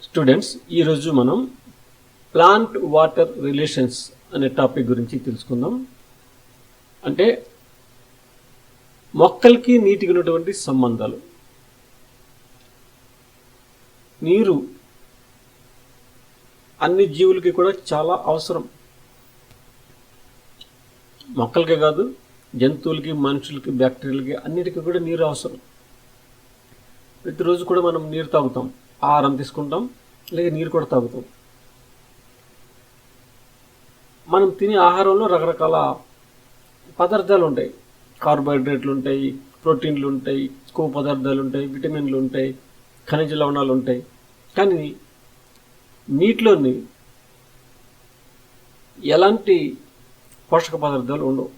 Students, ఈరోజు మనం plant water relations అనే టాపిక్ గురించి తెలుసుకుందాం. అంటే మొక్కలకి నీటికి ఉన్నటువంటి సంబంధాలు. నీరు అన్ని జీవులకి కూడా చాలా అవసరం. మొక్కలకే కాదు, జంతువులకి, మనుషులకి, బ్యాక్టీరియాలకి అన్నిటికీ కూడా నీరు అవసరం. ప్రతిరోజు కూడా మనం నీరు తాగుతాం, ఆహారం తీసుకుంటాం, అలాగే నీరు కూడా తాగుతాం. మనం తినే ఆహారంలో రకరకాల పదార్థాలు ఉంటాయి. కార్బోహైడ్రేట్లు ఉంటాయి, ప్రోటీన్లు ఉంటాయి, కొవ్వు పదార్థాలు ఉంటాయి, విటమిన్లు ఉంటాయి, ఖనిజ లవణాలు ఉంటాయి. కానీ నీటిలోని ఎలాంటి పోషక పదార్థాలు ఉండవు.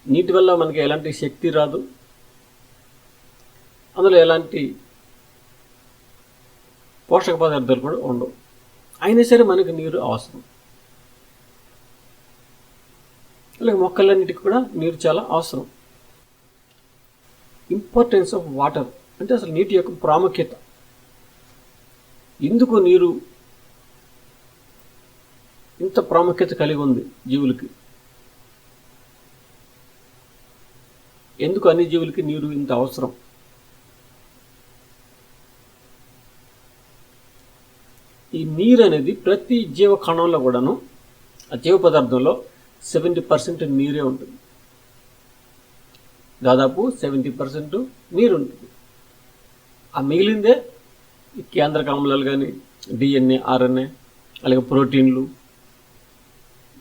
నీటి వల్ల మనకి ఎలాంటి శక్తి రాదు, అందులో ఎలాంటి పోషక పదార్థాలు కూడా ఉండవు. అయినా సరే మనకు నీరు అవసరం. అలాగే మొక్కలన్నిటికీ కూడా నీరు చాలా అవసరం. ఇంపార్టెన్స్ ఆఫ్ వాటర్ అంటే అసలు నీటి యొక్క ప్రాముఖ్యత. ఎందుకు నీరు ఇంత ప్రాముఖ్యత కలిగి ఉంది జీవులకి? ఎందుకు అన్ని జీవులకి నీరు ఇంత అవసరం? ఈ నీరు అనేది ప్రతి జీవ కణంలో కూడాను, ఆ జీవ పదార్థంలో 70% నీరే ఉంటుంది. దాదాపు 70% నీరు ఉంటుంది. ఆ మిగిలిందే ఈ కేంద్రక ఆమ్లాలు కానీ, DNA, RNA, అలాగే ప్రోటీన్లు,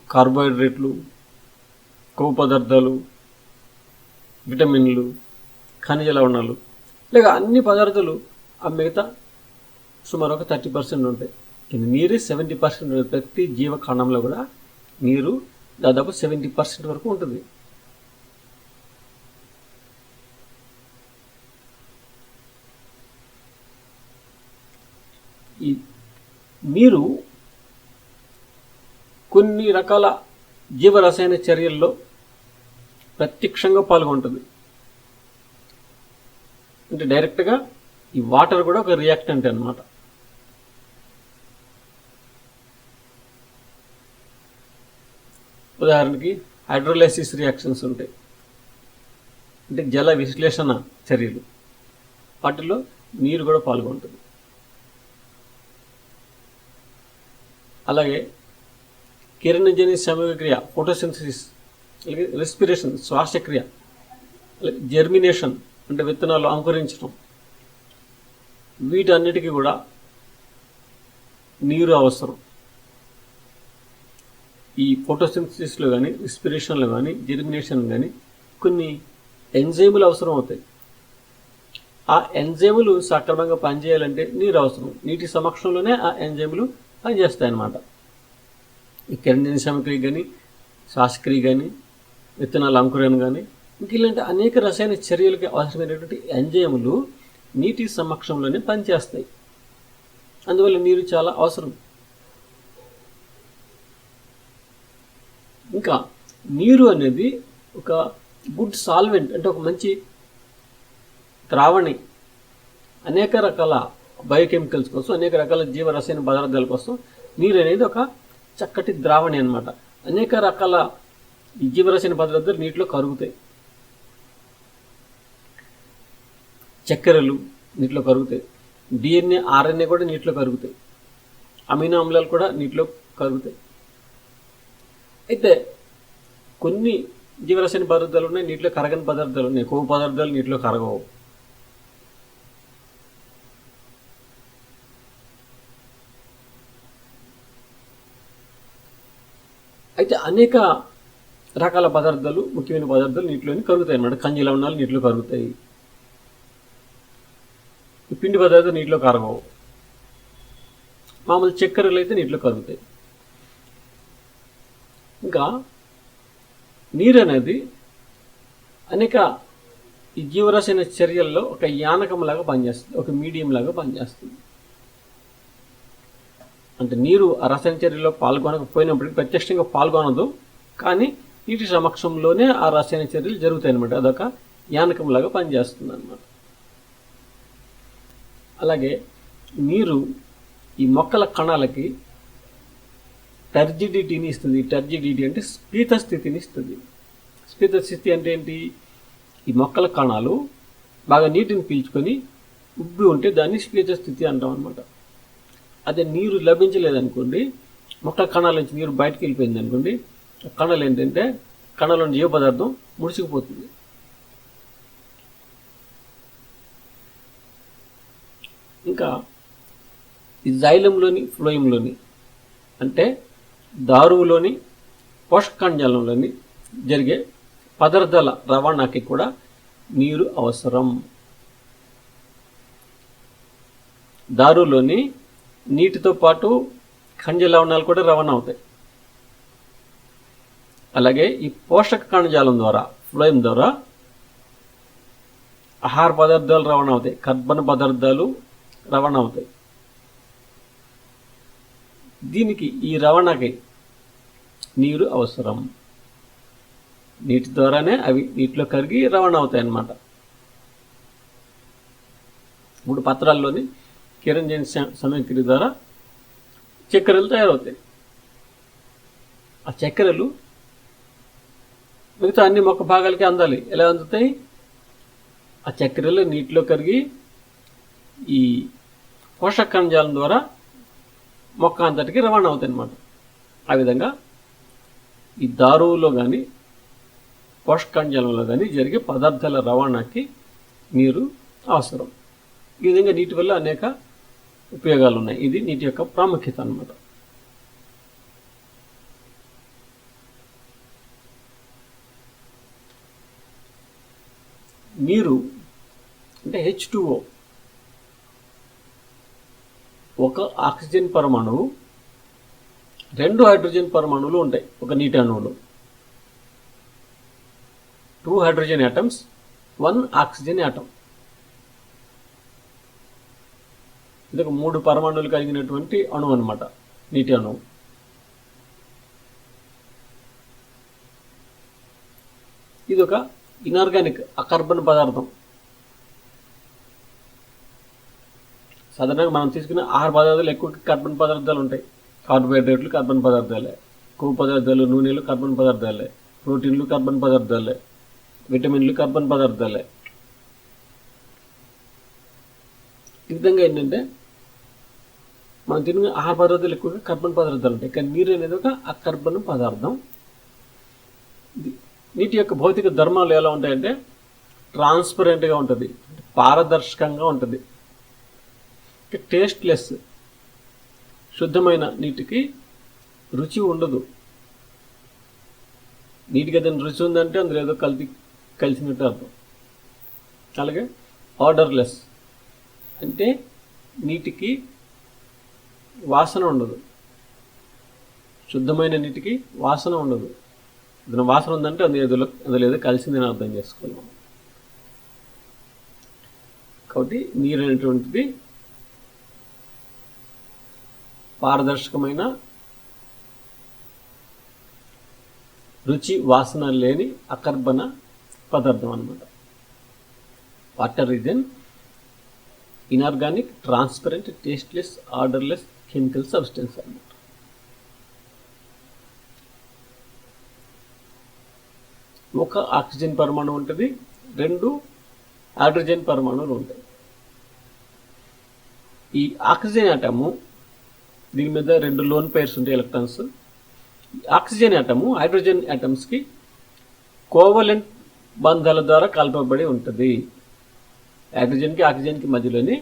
కార్బోహైడ్రేట్లు, కొవ్వు పదార్థాలు, విటమిన్లు, ఖనిజ లవణాలు, లేక అన్ని పదార్థాలు ఆ మిగతా సుమారు ఒక 30% ఉంటాయి. ఇది నీరు 70% ఉంటుంది. ప్రతి జీవ కణంలో కూడా నీరు దాదాపు 70% వరకు ఉంటుంది. ఈ నీరు కొన్ని రకాల జీవరసాయన చర్యల్లో ప్రత్యక్షంగా పాల్గొంటుంది. అంటే డైరెక్ట్గా ఈ వాటర్ కూడా ఒక రియాక్టెంట్ అన్నమాట. ఉదాహరణకి హైడ్రోలైసిస్ రియాక్షన్స్ ఉంటాయి, అంటే జల విశ్లేషణ చర్యలు. వాటిలో నీరు కూడా పాల్గొంటుంది. అలాగే కిరణజన్య సమయక్రియ, ఫోటోసింథసిస్, అలాగే రెస్పిరేషన్, శ్వాసక్రియ, అలాగే జెర్మినేషన్ అంటే విత్తనాలు అంకురించడం, వీటన్నిటికీ కూడా నీరు అవసరం. ఈ ఫోటోసింథసిస్లో కానీ, రెస్పిరేషన్లో కానీ, జెర్మినేషన్ కానీ కొన్ని ఎంజైములు అవసరం అవుతాయి. ఆ ఎంజైములు సక్రమంగా పనిచేయాలంటే నీరు అవసరం. నీటి సమక్షంలోనే ఆ ఎంజైములు పనిచేస్తాయన్నమాట. ఈ కిరణజన్య సమక్రియ కానీ, శ్వాసక్రియ కానీ, విత్తనాల అంకురణ కానీ, ఇంక ఇలాంటి అనేక రసాయన చర్యలకి అవసరమైనటువంటి ఎంజైములు నీటి సమక్షంలోనే పనిచేస్తాయి. అందువల్ల నీరు చాలా అవసరం. ఇంకా నీరు అనేది ఒక గుడ్ సాల్వెంట్, అంటే ఒక మంచి ద్రావణి. అనేక రకాల బయోకెమికల్స్ కోసం, అనేక రకాల జీవరసాయన పదార్థాల కోసం నీరు అనేది ఒక చక్కటి ద్రావణి అన్నమాట. అనేక రకాల జీవరసాయన పదార్థాలు నీటిలో కరుగుతాయి. చక్కెరలు నీటిలో కరుగుతాయి, DNA, RNA కూడా నీటిలో కరుగుతాయి, అమినో ఆమ్లాలు కూడా నీటిలో కరుగుతాయి. అయితే కొన్ని జీవరసాయన పదార్థాలు ఉన్నాయి, నీటిలో కరగని పదార్థాలు ఉన్నాయి. కొవ్వు పదార్థాలు నీటిలో కరగవు. అయితే అనేక రకాల పదార్థాలు, ముఖ్యమైన పదార్థాలు నీటిలోని కరుగుతాయి అన్నమాట. ఖనిజ లవణాలు నీటిలో కరుగుతాయి. ఈ పిండి పదార్థాలు నీటిలో కరగవు. మామూలు చక్కెరలు అయితే నీటిలో కరుగుతాయి. ఇంకా నీరు అనేది అనేక ఈ జీవరసాయన చర్యల్లో ఒక యానకంలాగా పనిచేస్తుంది, ఒక మీడియం లాగా పనిచేస్తుంది. అంటే నీరు ఆ రసాయన చర్యలో పాల్గొనకపోయినప్పటికీ, ప్రత్యక్షంగా పాల్గొనదు, కానీ నీటి సమక్షంలోనే ఆ రసాయన చర్యలు జరుగుతాయి అన్నమాట. అదొక యానకంలాగా పనిచేస్తుంది అన్నమాట. అలాగే నీరు ఈ మొక్కల కణాలకి టర్జిడిటీని ఇస్తుంది. టర్జిడిటీ అంటే స్ఫీత స్థితిని ఇస్తుంది. స్ఫీత స్థితి అంటే ఏంటి? ఈ మొక్కల కణాలు బాగా నీటిని పీల్చుకొని ఉబ్బి ఉంటే దాన్ని స్ఫీత స్థితి అంటాం అనమాట. అదే నీరు లభించలేదనుకోండి, మొక్కల కణాల నుంచి నీరు బయటకు వెళ్ళిపోయింది అనుకోండి, కణాలు ఏంటంటే కణాలను జీవ పదార్థం ముడిచిపోతుంది. ఇంకా ఈ జైలంలోని ఫ్లోయంలోని అంటే దారువులోని పోషక కణజాలంలోని జరిగే పదార్థాల రవాణాకి కూడా నీరు అవసరం. దారులోని నీటితో పాటు ఖనిజ లవణాలు కూడా రవాణా అవుతాయి. అలాగే ఈ పోషక కణజాలం ద్వారా ఫ్లోయం ద్వారా ఆహార పదార్థాలు రవాణా అవుతాయి, కర్బన పదార్థాలు రవాణా అవుతాయి. దీనికి ఈ రవాణాకి నీరు అవసరం. నీటి ద్వారానే అవి నీటిలో కరిగి రవాణా అవుతాయి అన్నమాట. ఇప్పుడు పత్రాల్లోని కిరణజన్య సమయక్రియ ద్వారా చక్కెరలు తయారవుతాయి. ఆ చక్కెరలు మిగతా అన్ని మొక్క భాగాలకి అందాలి. ఎలా అందుతాయి? ఆ చక్కెరలు నీటిలో కరిగి ఈ పోషక కణజాలం ద్వారా మొక్క అంతటికి రవాణా అవుతాయి అన్నమాట. ఆ విధంగా ఈ దారువులో కానీ పోషక కణజాలంలో కానీ జరిగే పదార్థాల రవాణాకి నీరు అవసరం. ఈ విధంగా నీటి వల్ల అనేక ఉపయోగాలు ఉన్నాయి. ఇది నీటి యొక్క ప్రాముఖ్యత అన్నమాట. నీరు అంటే H2O, ఒక ఆక్సిజన్ పరమాణువు, 2 హైడ్రోజన్ పరమాణువులు ఉంటాయి ఒక నీటి అణువులో. 2 హైడ్రోజన్ ఆటమ్స్, 1 ఆక్సిజన్ ఆటం. ఇది ఒక 3 పరమాణువులు కలిగినటువంటి అణువు అన్నమాట నీటి అణువు. ఇది ఒక ఇనార్గానిక్ అకర్బన పదార్థం. సాధారణంగా మనం తీసుకునే ఆహార పదార్థాలు ఎక్కువ కార్బన్ పదార్థాలు ఉంటాయి. కార్బోహైడ్రేట్లు కార్బన్ పదార్థాలే, కొవ్వు పదార్థాలు, నూనెలు కార్బన్ పదార్థాలే, ప్రోటీన్లు కార్బన్ పదార్థాలే, విటమిన్లు కార్బన్ పదార్థాలే. ఈ విధంగా ఏంటంటే మనం తినే ఆహార పదార్థాలు ఎక్కువగా కార్బన్ పదార్థాలు ఉంటాయి. కానీ నీరు అనేది ఒక అకర్బన పదార్థం. నీటి యొక్క భౌతిక ధర్మాలు ఎలా ఉంటాయంటే ట్రాన్స్పరెంట్గా ఉంటుంది, పారదర్శకంగా ఉంటుంది, టేస్ట్లెస్. శుద్ధమైన నీటికి రుచి ఉండదు. నీటికి ఏదైనా రుచి ఉందంటే అందులో ఏదో కలిసినట్టు అర్థం. అలాగే ఆర్డర్లెస్ అంటే నీటికి వాసన ఉండదు. శుద్ధమైన నీటికి వాసన ఉండదు. ఏదైనా వాసన ఉందంటే అందులో ఏదో కలిసిందని అర్థం చేసుకోవాలి. కాబట్టి నీరు అనేటువంటిది పారదర్శకమైన, రుచి వాసన లేని అకర్బన పదార్థం అన్నమాట. Water is an inorganic, transparent, tasteless, odourless chemical substance అన్నమాట. ఒక ఆక్సిజన్ పరమాణువు ఉంటుంది, 2 హైడ్రోజన్ పరమాణువులు ఉంటాయి. ఈ ఆక్సిజన్ ఆటము దీని మీద 2 లోన్ పైర్స్ ఉంటాయి, electrons. Oxygen atom hydrogen ఆటమ్స్కి covalent బంధాల ద్వారా కలపబడి ఉంటుంది. హైడ్రోజన్కి ఆక్సిజన్కి మధ్యలోనే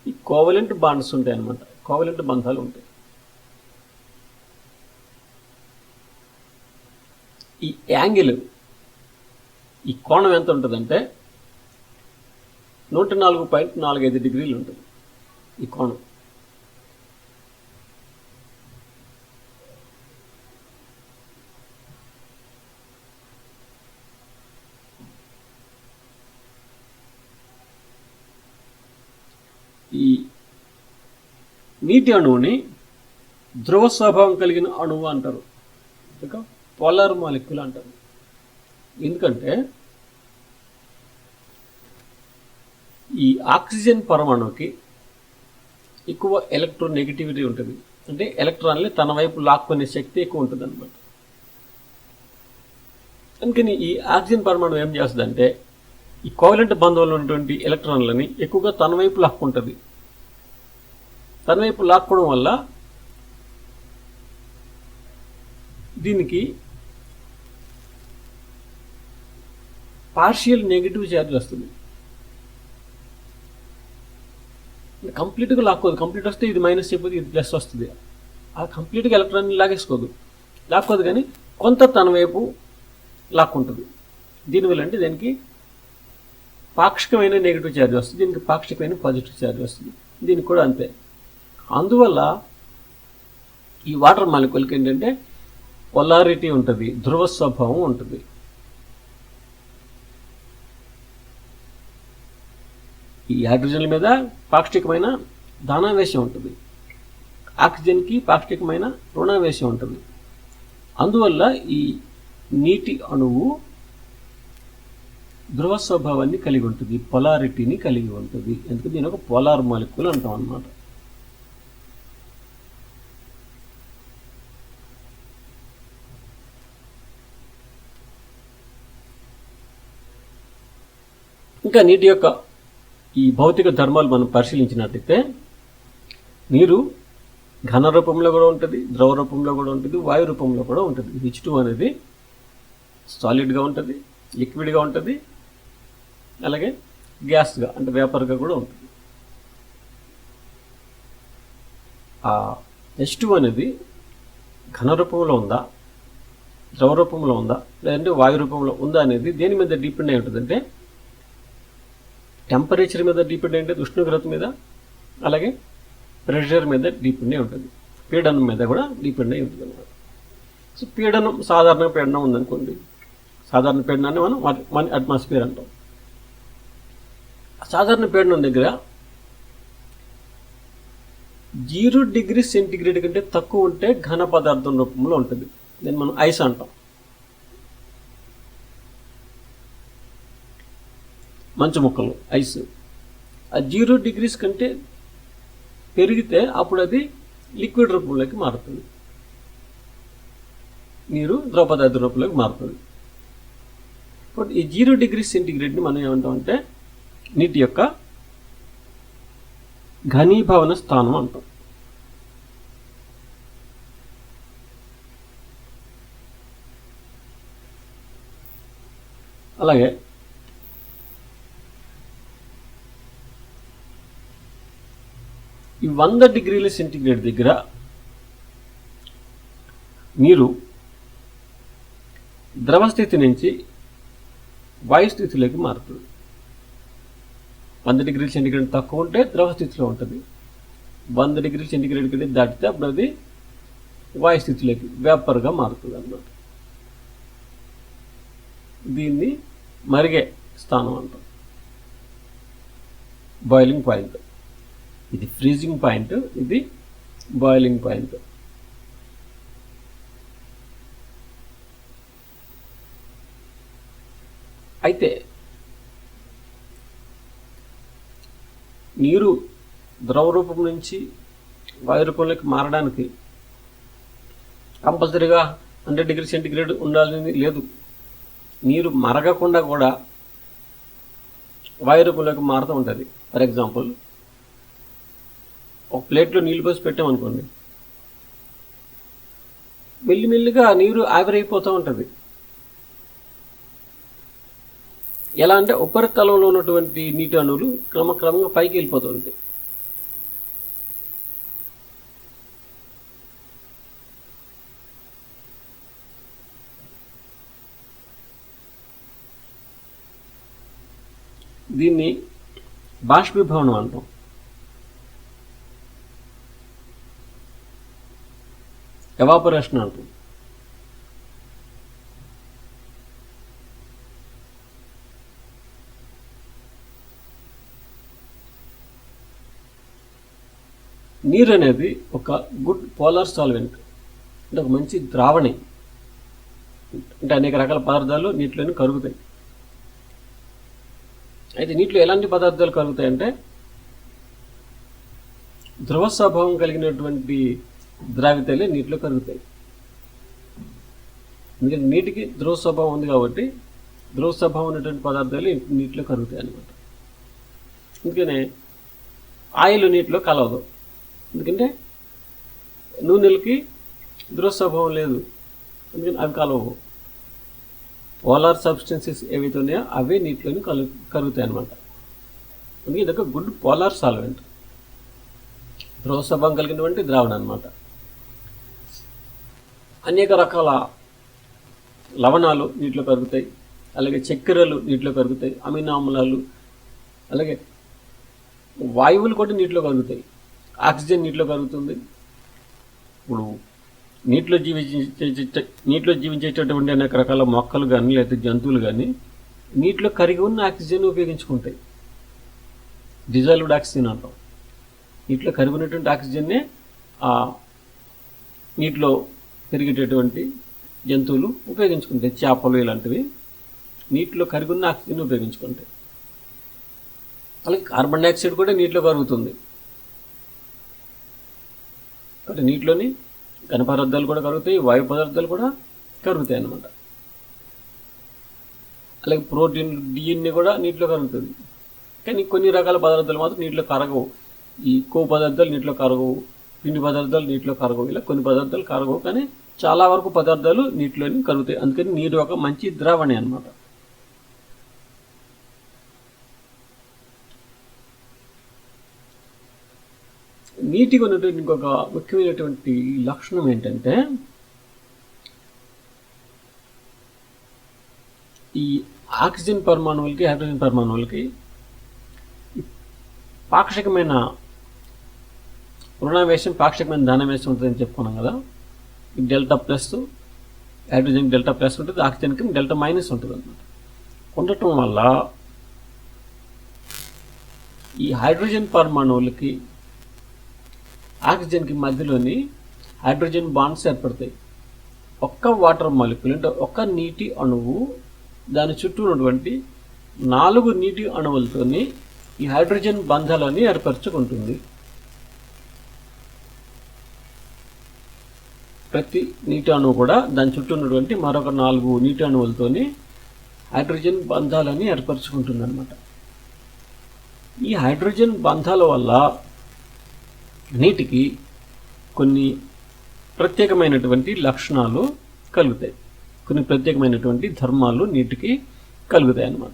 ఈ కోవలెంట్ బాండ్స్ ఉంటాయి అన్నమాట. కోవలెంట్ బంధాలు ఉంటాయి. ఈ యాంగిల్, ఈ కోణం ఎంత ఉంటుందంటే 104.45 డిగ్రీలు ఉంటుంది ఈ కోణం. ఈ నీటి అణువుని ధ్రువ స్వభావం కలిగిన అణువు అంటారు, ఇంకా పోలార్ మాలిక్యూల్ అంటారు. ఎందుకంటే ఈ ఆక్సిజన్ పరమాణువుకి ఎక్కువ ఎలక్ట్రోనెగటివిటీ ఉంటుంది, అంటే ఎలక్ట్రాన్ని తన వైపు లాక్కునే శక్తి ఎక్కువ ఉంటుంది అనమాట. అందుకని ఈ ఆక్సిజన్ పరమాణు ఏం చేస్తుందంటే ఈ కోవలెంట్ బంధంలో ఉన్నటువంటి ఎలక్ట్రాన్లని ఎక్కువగా తన వైపు లాక్కుంటుంది. తన వైపు లాక్కోవడం వల్ల దీనికి పార్షియల్ నెగిటివ్ ఛార్జ్ వస్తుంది. కంప్లీట్గా లాక్కోదు. కంప్లీట్ వస్తే ఇది మైనస్ అయిపోతే ఇది ప్లస్ వస్తుంది. ఆ కంప్లీట్గా ఎలక్ట్రాన్ లాక్కోదు కానీ కొంత తన వైపు లాక్కుంటుంది. దీనివల్ల అంటే దీనికి పాక్షికమైన నెగిటివ్ ఛార్జ్ వస్తుంది, దీనికి పాక్షికమైన పాజిటివ్ ఛార్జ్ వస్తుంది. దీనికి కూడా అంతే. అందువల్ల ఈ వాటర్ మాలిక్యూల్కి ఏంటంటే పొలారిటీ ఉంటుంది, ధ్రువ స్వభావం ఉంటుంది. ఈ హైడ్రోజన్ల మీద పాక్షికమైన ధనావేశం ఉంటుంది, ఆక్సిజన్కి పాక్షికమైన రుణావేశం ఉంటుంది. అందువల్ల ఈ నీటి అణువు ధ్రువ స్వభావాన్ని కలిగి ఉంటుంది, పొలారిటీని కలిగి ఉంటుంది. ఎందుకంటే దీని ఒక పోలార్ మాలిక్యూల్ అంటాం అన్నమాట. ఇంకా నీటి యొక్క ఈ భౌతిక ధర్మాలు మనం పరిశీలించినట్లయితే నీరు ఘన రూపంలో కూడా ఉంటుంది, ద్రవ రూపంలో కూడా ఉంటుంది, వాయు రూపంలో కూడా ఉంటుంది. H2 అనేది సాలిడ్గా ఉంటుంది, లిక్విడ్గా ఉంటుంది, అలాగే గ్యాస్గా అంటే వేపర్గా కూడా ఉంటుంది. ఆ H2 అనేది ఘన రూపంలో ఉందా, ద్రవ రూపంలో ఉందా, లేదంటే వాయు రూపంలో ఉందా అనేది దేని మీద డిపెండ్ అయి ఉంటుందంటే టెంపరేచర్ మీద డిపెండ్ అయి ఉంటుంది, ఉష్ణోగ్రత మీద, అలాగే ప్రెషర్ మీద డిపెండ్ అయి ఉంటుంది, పీడనం మీద కూడా డిపెండ్ అయి ఉంటుంది అన్నమాట. సో పీడనం, సాధారణ పీడనం ఉందనుకోండి, సాధారణ పీడనాన్ని మనం 1 అట్మాస్ఫియర్ అంటాం. సాధారణ పీడనం దగ్గర 0 డిగ్రీ సెంటిగ్రేడ్ కంటే తక్కువ ఉంటే ఘన పదార్థం రూపంలో ఉంటుంది. దీన్ని మనం ఐస్ అంటాం. మంచు ముక్కలు, ఐస్. ఆ 0 డిగ్రీస్ కంటే పెరిగితే అప్పుడు అది లిక్విడ్ రూపంలోకి మారుతుంది, నీరు ద్రవ పదార్థ రూపంలోకి మారుతుంది. బట్ ఈ 0 డిగ్రీ సెంటిగ్రేడ్ని మనం ఏమంటామంటే నీటి యొక్క ఘనీభవన స్థానం అంటాం. అలాగే ఈ 100 డిగ్రీల సెంటిగ్రేడ్ దగ్గర నీరు ద్రవ స్థితి నుంచి వాయు స్థితిలోకి మారుతుంది. 100 డిగ్రీల సెంటిగ్రేడ్ తక్కువ ఉంటే ద్రవ స్థితిలో ఉంటుంది, 100 డిగ్రీల సెంటిగ్రేడ్ కంటే దాటితే అప్పుడు అది వాయు స్థితిలోకి వేపర్గా మారుతుంది అన్నమాట. దీన్ని మరిగే స్థానం అంటాం, బాయిలింగ్ పాయింట్. ఇది ఫ్రీజింగ్ పాయింట్, ఇది బాయిలింగ్ పాయింట్. అయితే నీరు ద్రవ రూపం నుంచి వాయు రూపంలోకి మారడానికి కంపల్సరీగా 100 డిగ్రీ సెంటిగ్రేడ్ ఉండాలని లేదు. నీరు మరగకుండా కూడా వాయు రూపంలోకి మారుతూ ఉంటుంది. ఫర్ ఎగ్జాంపుల్, ఒక ప్లేట్లో నీళ్ళు పోసి పెట్టామనుకోండి, మెల్లిమెల్లిగా నీరు ఆవిరైపోతూ ఉంటుంది. ఎలా అంటే ఉపరితలంలో ఉన్నటువంటి నీటి అణువులు క్రమక్రమంగా పైకి వెళ్ళిపోతూ ఉంటాయి. దీన్ని బాష్పీభవనం అంటాం. ఎవాపరేషన్ అంటాం. నీరు అనేది ఒక గుడ్ పోలార్ సాల్వెంట్, అంటే ఒక మంచి ద్రావణి. అంటే అనేక రకాల పదార్థాలు నీటిలోనే కరుగుతాయి. అయితే నీటిలో ఎలాంటి పదార్థాలు కరుగుతాయంటే ధ్రువ స్వభావం కలిగినటువంటి ద్రావితాలే నీటిలో కరుగుతాయి. ఎందుకంటే నీటికి ధ్రువ స్వభావం ఉంది కాబట్టి ధ్రువ స్వభావం ఉన్నటువంటి పదార్థాలు నీటిలో కరుగుతాయి అన్నమాట. అందుకనే ఆయిల్ నీటిలో కలవదు, ఎందుకంటే నూనెలకి ధ్రువ స్వభావం లేదు, అందుకని అవి కలవవు. పోలార్ సబ్స్టెన్సెస్ ఏవైతే ఉన్నాయో అవే నీటిలోని కరుగుతాయి అన్నమాట. అందుకే ఇదొక గుడ్ పోలార్ సాల్వెంట్, ధ్రువ స్వభావం కలిగినటువంటి ద్రావణం అన్నమాట. అనేక రకాల లవణాలు నీటిలో కరుగుతాయి, అలాగే చక్కెరలు నీటిలో కరుగుతాయి, అమినో ఆమ్లాలు, అలాగే వాయువులు కూడా నీటిలో కరుగుతాయి. ఆక్సిజన్ నీటిలో కరుగుతుంది. ఇప్పుడు నీటిలో జీవించేటటువంటి అనేక రకాల మొక్కలు కానీ లేదా జంతువులు కానీ నీటిలో కరిగి ఉన్న ఆక్సిజన్ ఉపయోగించుకుంటాయి. డిజాల్వ్డ్ ఆక్సిజన్ అంటాం. నీటిలో కరిగి ఉన్నటువంటి ఆక్సిజన్నే నీటిలో పెరిగేటటువంటి జంతువులు ఉపయోగించుకుంటాయి. చేపలు ఇలాంటివి నీటిలో కరిగి ఉన్న ఆక్సిజన్ ఉపయోగించుకుంటాయి. అలాగే కార్బన్ డైఆక్సైడ్ కూడా నీటిలో కరుగుతుంది. కాబట్టి నీటిలోని ఘన పదార్థాలు కూడా కరుగుతాయి, వాయు పదార్థాలు కూడా కరుగుతాయి అన్నమాట. అలాగే ప్రోటీన్, డిఎన్ఏ కూడా నీటిలో కరుగుతుంది. కానీ కొన్ని రకాల పదార్థాలు మాత్రం నీటిలో కరగవు. ఈ కొవ్వు పదార్థాలు నీటిలో కరగవు, పిండి పదార్థాలు నీటిలో కరగవు, ఇలా కొన్ని పదార్థాలు కరగవు. కానీ చాలా వరకు పదార్థాలు నీటిలోని కరుగుతాయి. అందుకని నీరు ఒక మంచి ద్రావణి అన్నమాట. నీటికి ఉన్నటువంటి ఇంకొక ముఖ్యమైనటువంటి లక్షణం ఏంటంటే ఈ ఆక్సిజన్ పరమాణువులకి హైడ్రోజన్ పరమాణువులకి పాక్షికమైన రుణావేశం, పాక్షికమైన ధనావేశం ఉంటుందని చెప్పుకున్నాం కదా. ఈ delta plus hydrogen delta plus ఉంటుంది, ఆక్సిజన్కి డెల్టా మైనస్ ఉంటుంది అన్నమాట. ఉండటం వల్ల ఈ హైడ్రోజన్ పరమాణువులకి ఆక్సిజన్కి మధ్యలోని హైడ్రోజన్ బాండ్స్ ఏర్పడతాయి. ఒక్క వాటర్ మాలిక్యూల్ అంటే ఒక్క నీటి అణువు దాని చుట్టూ ఉన్నటువంటి 4 నీటి అణువులతోని ఈ హైడ్రోజన్ బంధాలని ఏర్పరచుకుంటుంది. ప్రతి నీటి అణువు కూడా దాని చుట్టూ ఉన్నటువంటి మరొక 4 నీటి అణువులతోని హైడ్రోజన్ బంధాలని ఏర్పరచుకుంటుంది అన్నమాట. ఈ హైడ్రోజన్ బంధాల వల్ల నీటికి కొన్ని ప్రత్యేకమైనటువంటి లక్షణాలు కలుగుతాయి, కొన్ని ప్రత్యేకమైనటువంటి ధర్మాలు నీటికి కలుగుతాయి అన్నమాట.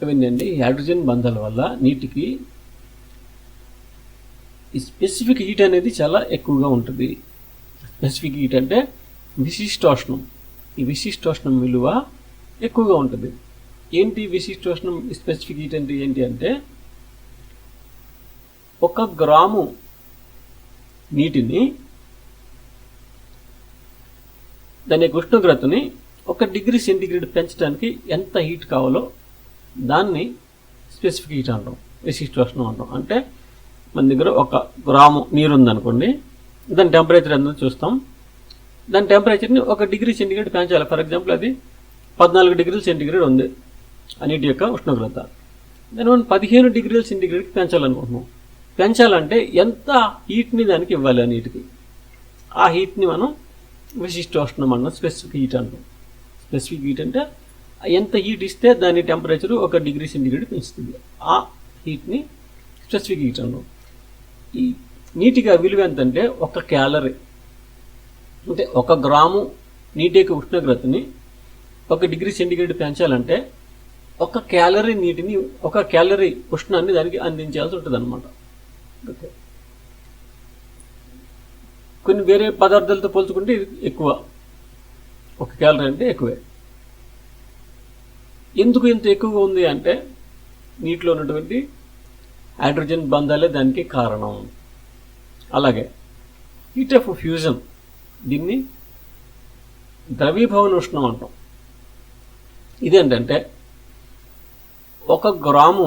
ఇవన్నీ హైడ్రోజన్ బంధాల వల్ల నీటికి ఈ స్పెసిఫిక్ హీట్ అనేది చాలా ఎక్కువగా ఉంటుంది. స్పెసిఫిక్ హీట్ అంటే విశిష్టోష్ణం. ఈ విశిష్టోష్ణం విలువ ఎక్కువగా ఉంటుంది. ఏంటి విశిష్టోష్ణం, స్పెసిఫిక్ హీట్ అంటే ఏంటి అంటే 1 గ్రాము నీటిని దాని యొక్క ఉష్ణోగ్రతని 1 డిగ్రీ సెంటీగ్రేడ్ పెంచడానికి ఎంత హీట్ కావాలో దాన్ని స్పెసిఫిక్ హీట్ అంటాం, విశిష్టోష్ణం అంటాం. అంటే మన దగ్గర 1 గ్రాము నీరు ఉందనుకోండి, దాని టెంపరేచర్ ఎంత చూస్తాం. దాని టెంపరేచర్ని 1 డిగ్రీ సెంటీగ్రేడ్ పెంచాలి. ఫర్ ఎగ్జాంపుల్ అది 14 డిగ్రీల సెంటీగ్రేడ్ ఉంది ఆ నీటి యొక్క ఉష్ణోగ్రత. దాన్ని మనం 15 డిగ్రీల సెంటీగ్రేడ్కి పెంచాలనుకుంటున్నాం. పెంచాలంటే ఎంత హీట్ని దానికి ఇవ్వాలి ఆ నీటికి, ఆ హీట్ని మనం విశిష్టోష్ణం అన్నాం, స్పెసిఫిక్ హీట్ అంటాం. స్పెసిఫిక్ హీట్ అంటే ఎంత హీట్ ఇస్తే దాని టెంపరేచర్ 1 డిగ్రీ సెంటీగ్రేడ్ పెంచుతుంది, ఆ హీట్ని స్పెసిఫిక్ హీట్ అన్నాం. ఈ నీటికి ఆ విలువ ఎంతంటే 1 క్యాలరీ. అంటే 1 గ్రాము నీటి యొక్క ఉష్ణోగ్రతని 1 డిగ్రీ సెంటీగ్రేడ్ పెంచాలంటే 1 క్యాలరీ నీటిని, 1 క్యాలరీ ఉష్ణాన్ని దానికి అందించాల్సి ఉంటుంది అన్నమాట. ఓకే, కొన్ని వేరే పదార్థాలతో పోల్చుకుంటే ఎక్కువ, 1 క్యాలరీ అంటే ఎక్కువే. ఎందుకు ఇంత ఎక్కువగా ఉంది అంటే నీటిలో ఉన్నటువంటి హైడ్రోజన్ బంధాలే దానికి కారణం. అలాగే హీట్ ఆఫ్ ఫ్యూజన్, దీన్ని ద్రవీభవన ఉష్ణం అంటాం. ఇదేంటంటే 1 గ్రాము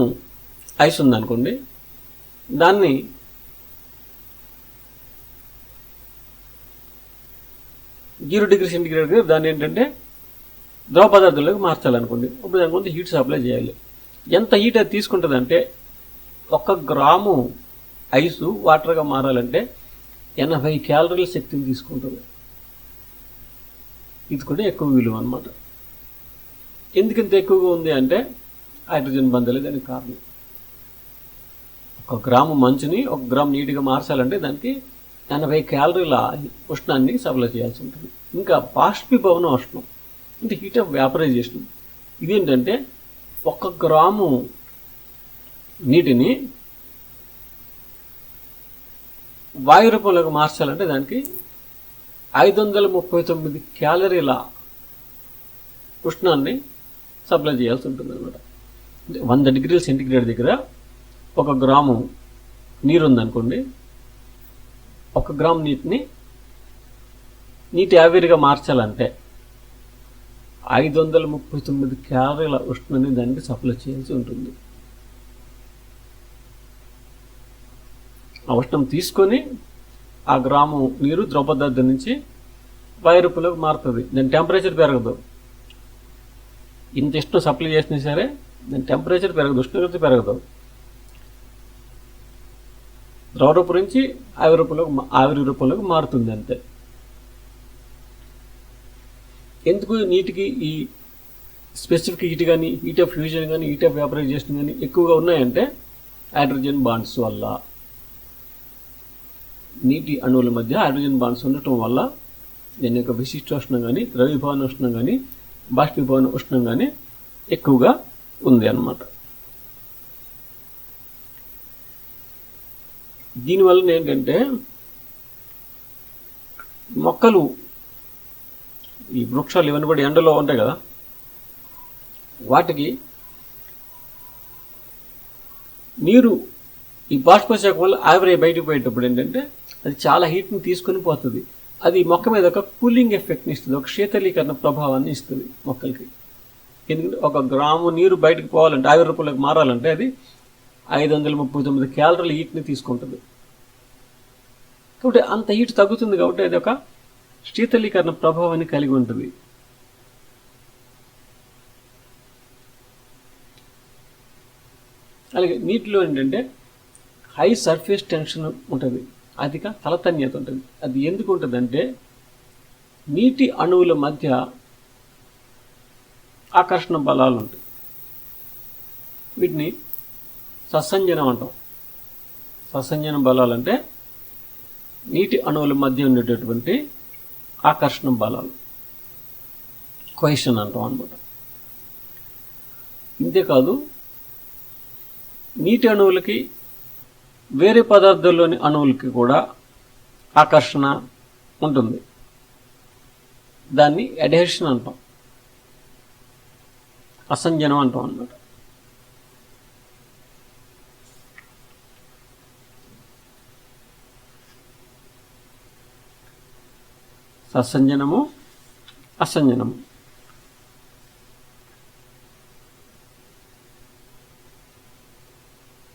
ఐస్ ఉందనుకోండి, దాన్ని 0°C దాన్ని ఏంటంటే ద్రవ పదార్థంలోకి మార్చాలనుకోండి. ఇప్పుడు దానికి కొంత హీట్ సప్లై చేయాలి. ఎంత హీట్ అది తీసుకుంటుందంటే 1 గ్రాము ఐసు వాటర్గా మారాలంటే 80 క్యాలరీల శక్తిని తీసుకుంటుంది. ఇది కూడా ఎక్కువ విలువ అనమాట. ఎందుకంత ఎక్కువగా ఉంది అంటే హైడ్రోజన్ బంధాలే దానికి కారణం. 1 గ్రాము మంచుని 1 గ్రాము నీటిగా మార్చాలంటే దానికి 80 క్యాలరీల ఉష్ణాన్ని సప్లై చేయాల్సి ఉంటుంది. ఇంకా బాష్పీభవన ఉష్ణం అంటే హీట్ ఆఫ్ వ్యాపరైజేషన్. ఇదేంటంటే 1 గ్రాము నీటిని వాయు రూపంలోకి మార్చాలంటే దానికి 539 క్యాలరీల ఉష్ణాన్ని సప్లై చేయాల్సి ఉంటుంది అనమాట. 100°C దగ్గర 1 గ్రాము నీరు ఉందనుకోండి. 1 గ్రాము నీటి ఆవిరిగా మార్చాలంటే 539 క్యాలరీల ఉష్ణాన్ని దానికి సప్లై చేయాల్సి ఉంటుంది. ఆ ఉష్ణం తీసుకొని ఆ గ్రాము నీరు ద్రవ పదార్థం నుంచి వాయు రూపంలోకి మారుతుంది. దాని టెంపరేచర్ పెరగదు. ఇంత ఉష్ణం సప్లై చేసినా సరే దాని టెంపరేచర్ పెరగదు, ఉష్ణోగ్రత పెరగదు. ద్రవ రూపం నుంచి ఆవిరి రూపంలోకి మారుతుంది అంతే. ఎందుకు నీటికి ఈ స్పెసిఫిక్ హీట్ కానీ, హీట్ ఆఫ్ ఫ్యూజన్ కానీ, హీట్ ఆఫ్ వేపరైజేషన్ కానీ ఎక్కువగా ఉన్నాయంటే హైడ్రోజన్ బాండ్స్ వల్ల. నీటి అణువుల మధ్య హైడ్రోజన్ బాండ్స్ ఉండటం వల్ల దీని యొక్క విశిష్టోష్ణం కానీ, ద్రవీభవన ఉష్ణం కానీ, బాష్పీభవన ఉష్ణం కానీ ఎక్కువగా ఉంది అన్నమాట. దీనివల్ల ఏంటంటే మొక్కలు, ఈ వృక్షాలు ఇవన్నీ కూడా ఎండలో ఉంటాయి కదా, వాటికి నీరు ఈ బాష్పశాఖం వల్ల ఆవిరి బయటకు పోయేటప్పుడు ఏంటంటే అది చాలా హీట్ని తీసుకొని పోతుంది. అది మొక్క మీద ఒక కూలింగ్ ఎఫెక్ట్ని ఇస్తుంది, ఒక శీతలీకరణ ప్రభావాన్ని ఇస్తుంది మొక్కలకి. ఎందుకంటే 1 గ్రాము నీరు బయటకు పోవాలంటే, ఆవిరి రూపంలోకి మారాలంటే అది 539 క్యాలరీల హీట్ని తీసుకుంటుంది. కాబట్టి అంత హీట్ తగ్గుతుంది కాబట్టి అది ఒక శీతలీకరణ ప్రభావాన్ని కలిగి ఉంటుంది. అలాగే నీటిలో ఏంటంటే హై సర్ఫేస్ టెన్షన్ ఉంటుంది, అధిక తలతన్యత ఉంటుంది. అది ఎందుకు ఉంటుందంటే నీటి అణువుల మధ్య ఆకర్షణ బలాలు ఉంటాయి. వీటిని సస్సంజనం అంటాం. సస్సంజన బలాలు అంటే నీటి అణువుల మధ్య ఉండేటటువంటి ఆకర్షణ బలాలు, కొహెషన్ అంటాం అన్నమాట. ఇంతేకాదు నీటి అణువులకి వేరే పదార్థాల్లోని అణువులకి కూడా ఆకర్షణ ఉంటుంది. దాన్ని అడ్హెషన్ అంటాం, అసంజనం అంటాం అన్నమాట. ససంజనము, అసంజనము.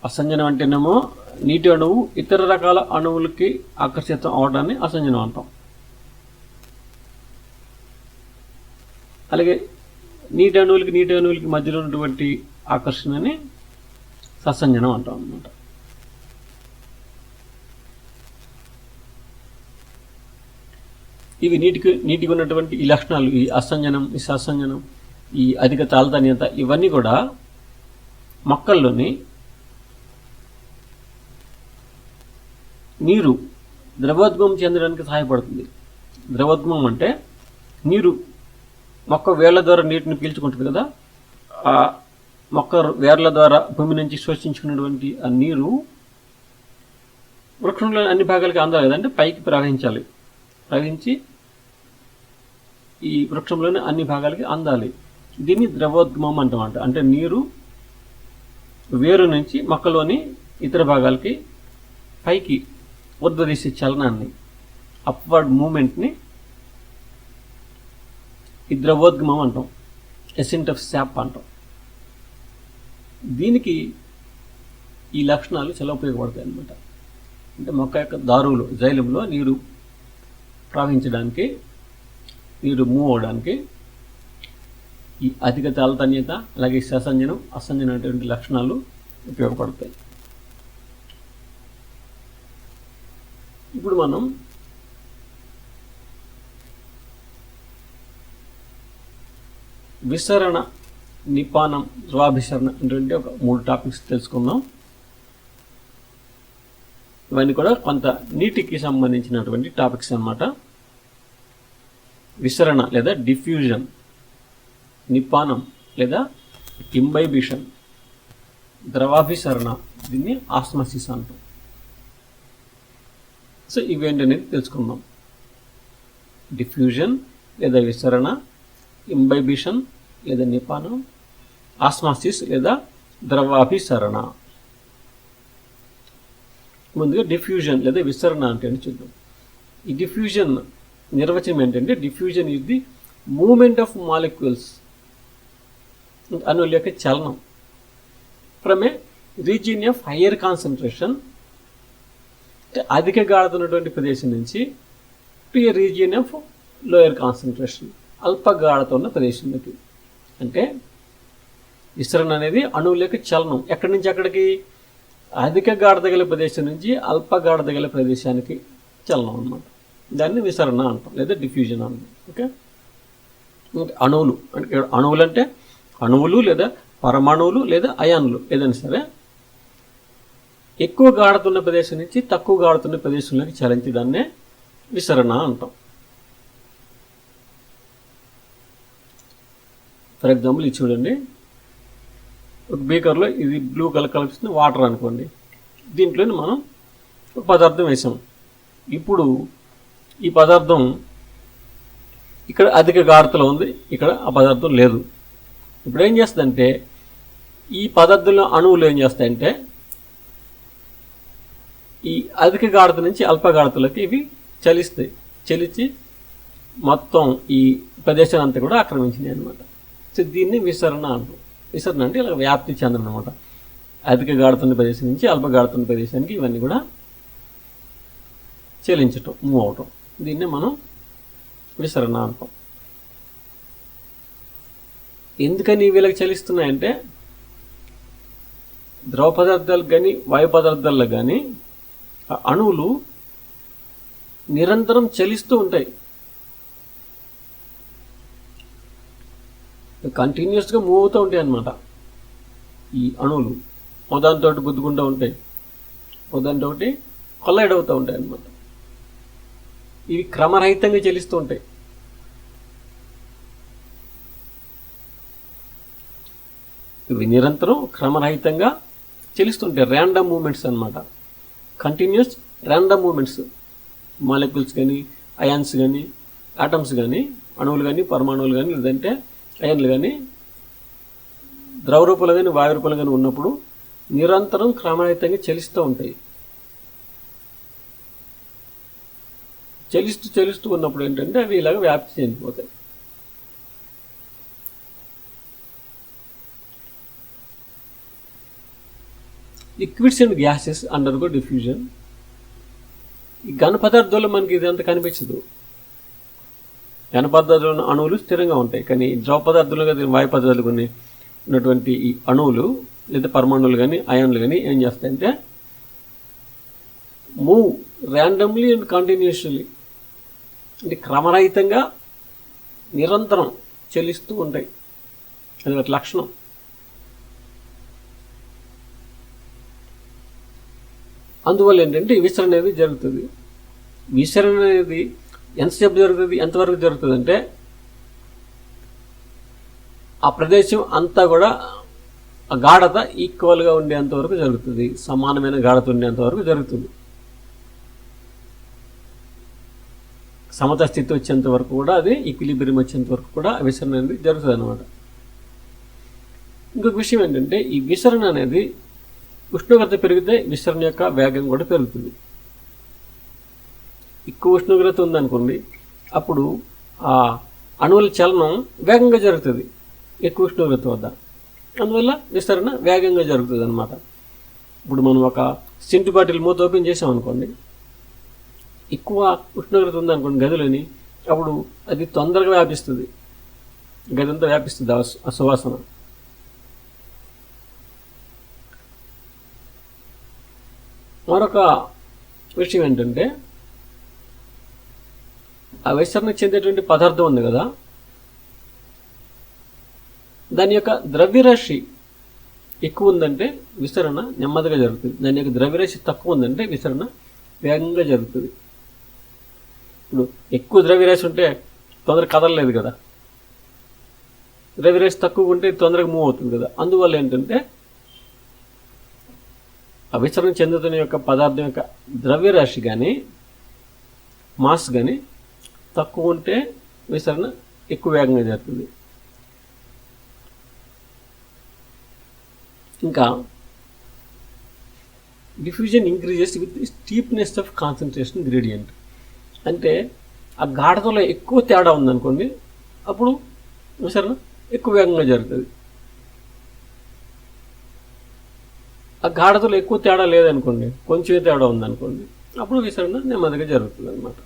అసంజనం అంటేనేమో నీటి అణువు ఇతర రకాల అణువులకి ఆకర్షితం అవడాన్ని అసంజనం అంటాం. అలాగే నీటి అణువులకి మధ్యలో ఉన్నటువంటి ఆకర్షణని ససంజనం అంటాం అన్నమాట. ఇవి నీటికి ఉన్నటువంటి ఈ లక్షణాలు, ఈ అసంజనం, ఈ ససంజనం, ఈ అధిక తాళతన్యత, ఇవన్నీ కూడా మొక్కల్లోని నీరు ద్రవోద్గమం చెందడానికి సహాయపడుతుంది. ద్రవోద్గమం అంటే నీరు, మొక్క వేళ్ల ద్వారా నీటిని పీల్చుకుంటుంది కదా, ఆ మొక్క వేర్ల ద్వారా భూమి నుంచి శోషించుకున్నటువంటి ఆ నీరు వృక్షంలోని అన్ని భాగాలకి అందాలి కదంటే పైకి ప్రవహించాలి. ప్రవహించి ఈ వృక్షంలోని అన్ని భాగాలకి అందాలి. దీన్ని ద్రవోద్గమం అంటామంట. అంటే నీరు వేరు నుంచి మొక్కలోని ఇతర భాగాలకి పైకి ఊర్ధ్వదిశ చలనాన్ని, అప్వర్డ్ మూమెంట్ని ఈ ద్రవోద్గమం అంటాం, ఎసెంట్ ఆఫ్ శాప్ అంటాం. దీనికి ఈ లక్షణాలు చాలా ఉపయోగపడతాయి అన్నమాట. అంటే మొక్క యొక్క దారువులు, జైలంలో నీరు ప్రవహించడానికి నీరు మూవ్ అవడానికి ఈ అధిక తాళతన్యత అలాగే ససంజనం అసంజనం అటువంటి లక్షణాలు ఉపయోగపడతాయి. ఇప్పుడు మనం విసరణ, నిపానం, ద్రవాభిసరణ అంటే ఒక 3 టాపిక్స్ తెలుసుకుందాం. ఇవన్నీ కూడా కొంత నీటికి సంబంధించినటువంటి టాపిక్స్ అన్నమాట. విసరణ లేదా డిఫ్యూజన్, నిపానం లేదా ఇంబైబిషన్, ద్రవాభిసరణ దీన్ని ఆస్మసిస్ అంటాం. సో ఇవేంటనేది తెలుసుకుందాం. డిఫ్యూజన్ లేదా విసరణ, ఇంబైబిషన్ లేదా నిపానం, ఆస్మాసిస్ లేదా ద్రవాభిసరణ. ముందుగా డిఫ్యూజన్ లేదా విసరణ అంటే చూద్దాం. ఈ డిఫ్యూజన్ నిర్వచనం ఏంటంటే diffusion is the movement of molecules, అణువుల యొక్క చలనం, from a region of higher concentration, అధిక గాఢత ఉన్నటువంటి ప్రదేశం నుంచి to a region of lower concentration, అల్ప గాఢత ఉన్న ప్రదేశంలోకి. అంటే విసరణ అనేది అణువుల యొక్క చలనం, ఎక్కడి నుంచి అక్కడికి, అధిక గాఢత గల ప్రదేశం నుంచి అల్ప గాఢత గల ప్రదేశానికి చలనం అన్నమాట. దాన్ని విసరణ అంటాం లేదా డిఫ్యూజన్ అంటాం. ఓకే, అణువులు అంటే అణువులు అంటే అణువులు లేదా పరమాణువులు లేదా అయాన్లు ఏదైనా సరే ఎక్కువ గాఢత ఉన్న ప్రదేశం నుంచి తక్కువ గాఢత ఉన్న ప్రదేశంలోకి చలించి దాన్నే విసరణ అంటాం. ఫర్ ఎగ్జాంపుల్ ఇది చూడండి, ఒక బీకర్లో ఇది బ్లూ కలర్ కనిపిస్తుంది వాటర్ అనుకోండి. దీంట్లోనే మనం ఒక పదార్థం వేసాం. ఇప్పుడు ఈ పదార్థం ఇక్కడ అధిక గాఢతలో ఉంది, ఇక్కడ ఆ పదార్థం లేదు. ఇప్పుడు ఏం చేస్తుందంటే ఈ పదార్థంలో అణువులు ఏం చేస్తాయంటే ఈ అధిక గాఢత నుంచి అల్ప గాఢతలోకి ఇవి చలిస్తాయి. చలిచి మొత్తం ఈ ప్రదేశాన్ని అంతా కూడా ఆక్రమించినాయి అనమాట. సో దీన్ని విసరణ అంటాం. విసరణ అంటే ఇలా వ్యాప్తి చెందడం అనమాట. అధిక గాఢత ఉన్న ప్రదేశం నుంచి అల్ప గాఢత ఉన్న ప్రదేశానికి ఇవన్నీ కూడా చెలించటం, మూవ్ అవటం, దీన్నే మనం విసరణ అంటాం. ఎందుకని వీళ్ళకి చలిస్తున్నాయంటే ద్రవ పదార్థాలకు కానీ వాయు పదార్థాలకు కానీ అణువులు నిరంతరం చలిస్తూ ఉంటాయి, కంటిన్యూస్గా మూవ్ అవుతూ ఉంటాయి అన్నమాట. ఈ అణువులు ఒకదానితో గుద్దుకుంటూ ఉంటాయి, ఒకదానితో కొల్లైడ్ అవుతూ ఉంటాయి అన్నమాట. ఇవి క్రమరహితంగా చలిస్తూ ఉంటాయి. ఇవి నిరంతరం క్రమరహితంగా చలిస్తుంటాయి. ర్యాండమ్ మూమెంట్స్ అన్నమాట, కంటిన్యూస్ ర్యాండమ్ మూమెంట్స్. మాలిక్యూల్స్ కానీ అయాన్స్ కానీ ఆటమ్స్ కానీ అణువులు కానీ పరమాణువులు కానీ లేదంటే అయాన్లు కానీ ద్రవ రూపాలు కానీ వాయు రూపాలు కానీ ఉన్నప్పుడు నిరంతరం క్రమరహితంగా చలిస్తూ ఉంటాయి. చలిస్తూ ఉన్నప్పుడు ఏంటంటే అవి ఇలాగ వ్యాప్తి చెందిపోతాయి. Liquids and gases undergo diffusion. ఈ ఘన పదార్థాల్లో మనకి ఇదంతా కనిపించదు. ఘన పదార్థాలు అణువులు స్థిరంగా ఉంటాయి, కానీ ద్రవ పదార్థాలు కానీ వాయు పదార్థాలు కొన్ని ఉన్నటువంటి ఈ అణువులు లేదా పరమాణువులు కానీ అయాన్లు కానీ ఏం చేస్తాయంటే మూవ్ ర్యాండమ్లీ అండ్ కంటిన్యూస్లీ, అంటే క్రమరహితంగా నిరంతరం చలిస్తూ ఉంటాయి. అది ఒక లక్షణం. అందువల్ల ఏంటంటే విసరణ అనేది జరుగుతుంది. విసరణ అనేది ఎంతసేపు జరుగుతుంది, ఎంతవరకు జరుగుతుంది అంటే ఆ ప్రదేశం అంతా కూడా ఆ గాఢత ఈక్వల్గా ఉండేంతవరకు జరుగుతుంది, సమానమైన గాఢత ఉండేంతవరకు జరుగుతుంది. సమత స్థితి వచ్చేంత వరకు కూడా అది ఈక్విలిబ్రియం వచ్చేంత వరకు కూడా విసరణ అనేది జరుగుతుంది అన్నమాట. ఇంకొక విషయం ఏంటంటే ఈ విసరణ అనేది ఉష్ణోగ్రత పెరిగితే విసరణ యొక్క వేగం కూడా పెరుగుతుంది. ఎక్కువ ఉష్ణోగ్రత ఉందనుకోండి, అప్పుడు ఆ అణువుల చలనం వేగంగా జరుగుతుంది ఎక్కువ ఉష్ణోగ్రత వద్ద. అందువల్ల విసరణ వేగంగా జరుగుతుంది అన్నమాట. ఇప్పుడు మనం ఒక సింటు బాటిల్ మూత ఓపెన్ చేసాం అనుకోండి, ఎక్కువ ఉష్ణోగ్రత ఉందనుకోండి గదిలోని, అప్పుడు అది తొందరగా వ్యాపిస్తుంది, గదంతా వ్యాపిస్తుంది ఆ సువాసన. మరొక విషయం ఏంటంటే, ఆ విసరణ చెందేటువంటి పదార్థం ఉంది కదా, దాని యొక్క ద్రవ్యరాశి ఎక్కువ ఉందంటే విసరణ నెమ్మదిగా జరుగుతుంది, దాని యొక్క ద్రవ్యరాశి తక్కువ ఉందంటే విసరణ వేగంగా జరుగుతుంది. ఇప్పుడు ఎక్కువ ద్రవ్యరాశి ఉంటే తొందరగా కదలలేదు కదా, ద్రవ్యరాశి తక్కువ ఉంటే తొందరగా మూవ్ అవుతుంది కదా. అందువల్ల ఏంటంటే ఆ విసరణ చెందుతున్న యొక్క పదార్థం యొక్క ద్రవ్యరాశి కానీ మాస్ కానీ తక్కువ ఉంటే విసరణ ఎక్కువ వేగంగా జరుగుతుంది. ఇంకా diffusion increases with steepness of concentration gradient. అంటే ఆ గాఢతలో ఎక్కువ తేడా ఉందనుకోండి, అప్పుడు విసరణ ఎక్కువ వేగంగా జరుగుతుంది. ఆ గాఢతలో ఎక్కువ తేడా లేదనుకోండి, కొంచెం తేడా ఉందనుకోండి, అప్పుడు విసరణ నెమ్మదిగా జరుగుతుంది అన్నమాట.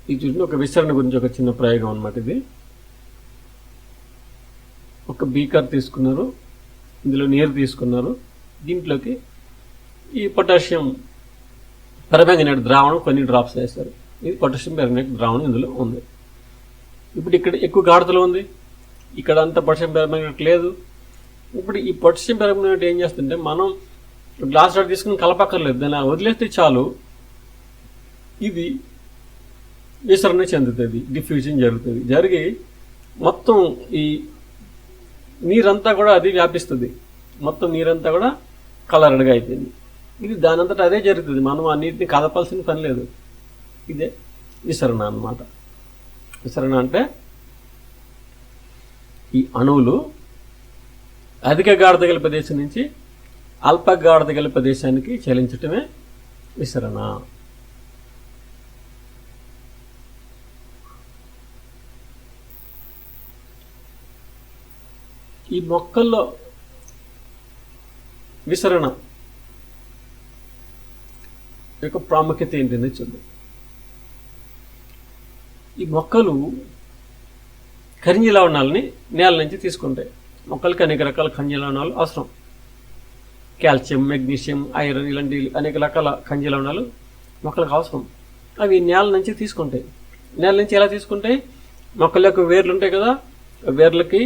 ఇది చూసిన ఒక విసరణ గురించి ఒక చిన్న ప్రయోగం అన్నమాట. ఇది ఒక బీకర్ తీసుకున్నారు, ఇందులో నీరు తీసుకున్నారు, దీంట్లోకి ఈ పొటాషియం పెర్మాంగనేట్ ద్రావణం కొన్ని డ్రాప్స్ వేస్తారు. ఇది పొటాషియం పెర్మాంగనేట్ ద్రావణం ఇందులో ఉంది. ఇప్పుడు ఇక్కడ ఎక్కువ గాఢతలో ఉంది, ఇక్కడ అంత పొటాషియం పెర్మాంగనేట్ లేదు. ఇప్పుడు ఈ పొటాషియం పెర్మాంగనేట్ ఏం చేస్తుంటే, మనం గ్లాస్ వాటర్ తీసుకుని కలపక్కర్లేదు, దాన్ని వదిలేస్తే చాలు ఇది విసరణ చెందుతుంది, డిఫ్యూజన్ జరుగుతుంది. జరిగి మొత్తం ఈ నీరంతా కూడా అది వ్యాపిస్తుంది, మొత్తం నీరంతా కూడా కలర్డ్గా అయిపోయింది. ఇది దానంతటా అదే జరుగుతుంది, మనం ఆ నీటిని కదపాల్సిన పని లేదు. ఇదే విసరణ అన్నమాట. విసరణ అంటే ఈ అణువులు అధిక గాఢత గల ప్రదేశం నుంచి అల్ప గాఢత గల ప్రదేశానికి చలించటమే విసరణ. ఈ మొక్కల్లో విసరణ యొక్క ప్రాముఖ్యత ఏంటనే చూద్దాం. ఈ మొక్కలు ఖనిజ లవణాలని నేల నుంచి తీసుకుంటాయి. మొక్కలకి అనేక రకాల ఖనిజ లవణాలు అవసరం. కాల్షియం, మెగ్నీషియం, ఐరన్ ఇలాంటి అనేక రకాల ఖనిజ లవణాలు మొక్కలకు అవసరం. అవి నేల నుంచి తీసుకుంటాయి. నేల నుంచి ఎలా తీసుకుంటాయి? మొక్కల యొక్క వేర్లు ఉంటాయి కదా, వేర్లకి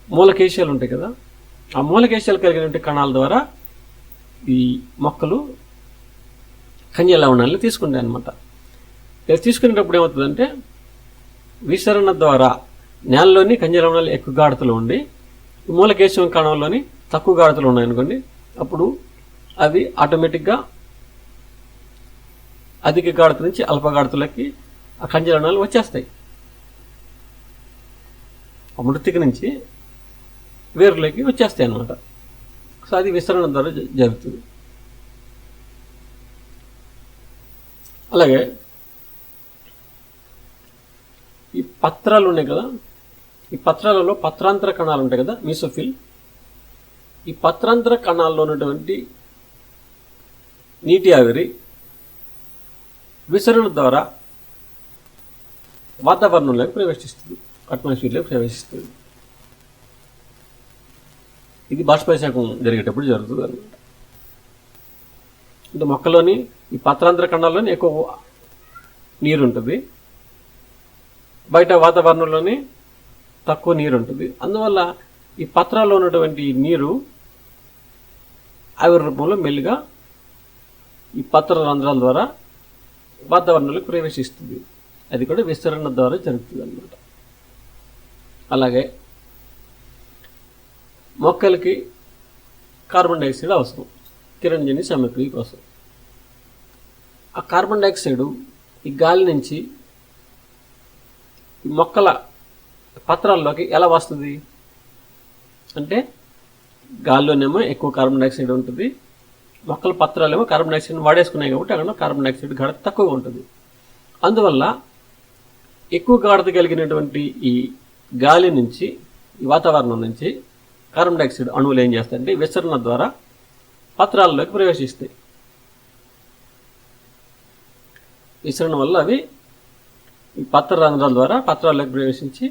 మూలకేశాలు ఉంటాయి కదా, ఆ మూలకేశాలు కలిగినటువంటి కణాల ద్వారా ఈ మొక్కలు ఖనిజ లవణాలను తీసుకుంటాయి అన్నమాట. ఇలా తీసుకునేటప్పుడు ఏమవుతుందంటే, విసరణ ద్వారా నేలలోని ఖనిజ లవణాలు ఎక్కువ గాఢతలో ఉండి మూలకేశం కణంలోని తక్కువ గాఢతలో ఉన్నాయనుకోండి, అప్పుడు అవి ఆటోమేటిక్గా అధిక గాఢత నుంచి అల్ప గాఢతలకి ఆ ఖనిజ లవణాలు వచ్చేస్తాయి. ఆ మృతిక నుంచి వేరులోకి వచ్చేస్తాయి అన్నమాట. సో అది విసరణ ద్వారా జరుగుతుంది. అలాగే ఈ పత్రాలు ఉన్నాయి కదా, ఈ పత్రాలలో పత్రాంతర కణాలు ఉంటాయి కదా, మీసోఫిల్. ఈ పత్రాంతర కణాల్లో ఉన్నటువంటి నీటి ఆవిరి విసరణ ద్వారా వాతావరణంలోకి ప్రవేశిస్తుంది, అట్మాస్ఫియర్లోకి ప్రవేశిస్తుంది. ఇది బాష్పశాఖం జరిగేటప్పుడు జరుగుతుంది అన్నమాట. అంటే మొక్కలోని ఈ పత్రాంతర కణాల్లోని ఎక్కువ నీరు ఉంటుంది, బయట వాతావరణంలోని తక్కువ నీరు ఉంటుంది. అందువల్ల ఈ పత్రాల్లో ఉన్నటువంటి నీరు ఆవిరి రూపంలో మెల్లిగా ఈ పత్ర రంధ్రాల ద్వారా వాతావరణంలోకి ప్రవేశిస్తుంది. అది కూడా విస్తరణ ద్వారా జరుగుతుంది అన్నమాట. అలాగే మొక్కలకి కార్బన్ డైఆక్సైడ్ అవసరం కిరణజన్య సామగ్రి కోసం. ఆ కార్బన్ డైఆక్సైడ్ ఈ గాలి నుంచి ఈ మొక్కల పత్రాల్లోకి ఎలా వస్తుంది అంటే, గాల్లోనేమో ఎక్కువ కార్బన్ డైఆక్సైడ్ ఉంటుంది, మొక్కల పత్రాలేమో కార్బన్ డైఆక్సైడ్ వాడేసుకున్నాయి కాబట్టి అక్కడ కార్బన్ డైఆక్సైడ్ గాఢత తక్కువగా ఉంటుంది. అందువల్ల ఎక్కువ గాఢత కలిగినటువంటి ఈ గాలి నుంచి, ఈ వాతావరణం నుంచి కార్బన్ డైఆక్సైడ్ అణువులు ఏం చేస్తాయంటే విసరణ ద్వారా పత్రాల్లోకి ప్రవేశిస్తాయి. విసరణ వల్ల అవి ఈ పత్రరంధ్రాల ద్వారా పత్రాల్లోకి ప్రవేశించి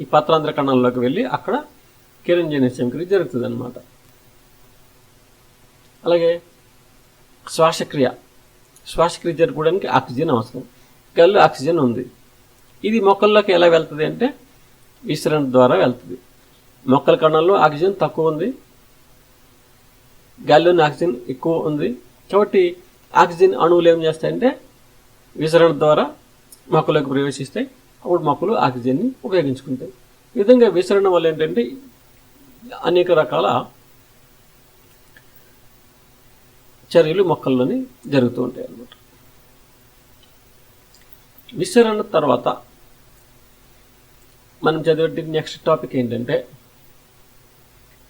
ఈ పత్రాంధ్ర కణాల్లోకి వెళ్ళి అక్కడ కిరణజన్య సంక్రియ జరుగుతుంది అన్నమాట. అలాగే శ్వాసక్రియ జరుపుకోవడానికి ఆక్సిజన్ అవసరం. గాలిలో ఆక్సిజన్ ఉంది. ఇది మొక్కల్లోకి ఎలా వెళ్తుంది అంటే విసరణ ద్వారా వెళ్తుంది. మొక్కల కణాల్లో ఆక్సిజన్ తక్కువ ఉంది, గాలిలోని ఆక్సిజన్ ఎక్కువ ఉంది. కాబట్టి ఆక్సిజన్ అణువులు ఏం చేస్తాయంటే విసరణ ద్వారా మొక్కలోకి ప్రవేశిస్తాయి. అప్పుడు మొక్కలు ఆక్సిజన్ని ఉపయోగించుకుంటాయి. ఈ విధంగా విసరణ వల్ల ఏంటంటే అనేక రకాల చర్యలు మొక్కల్లోని జరుగుతూ ఉంటాయి అన్నమాట. విసరణ తర్వాత మనం చదివే నెక్స్ట్ టాపిక్ ఏంటంటే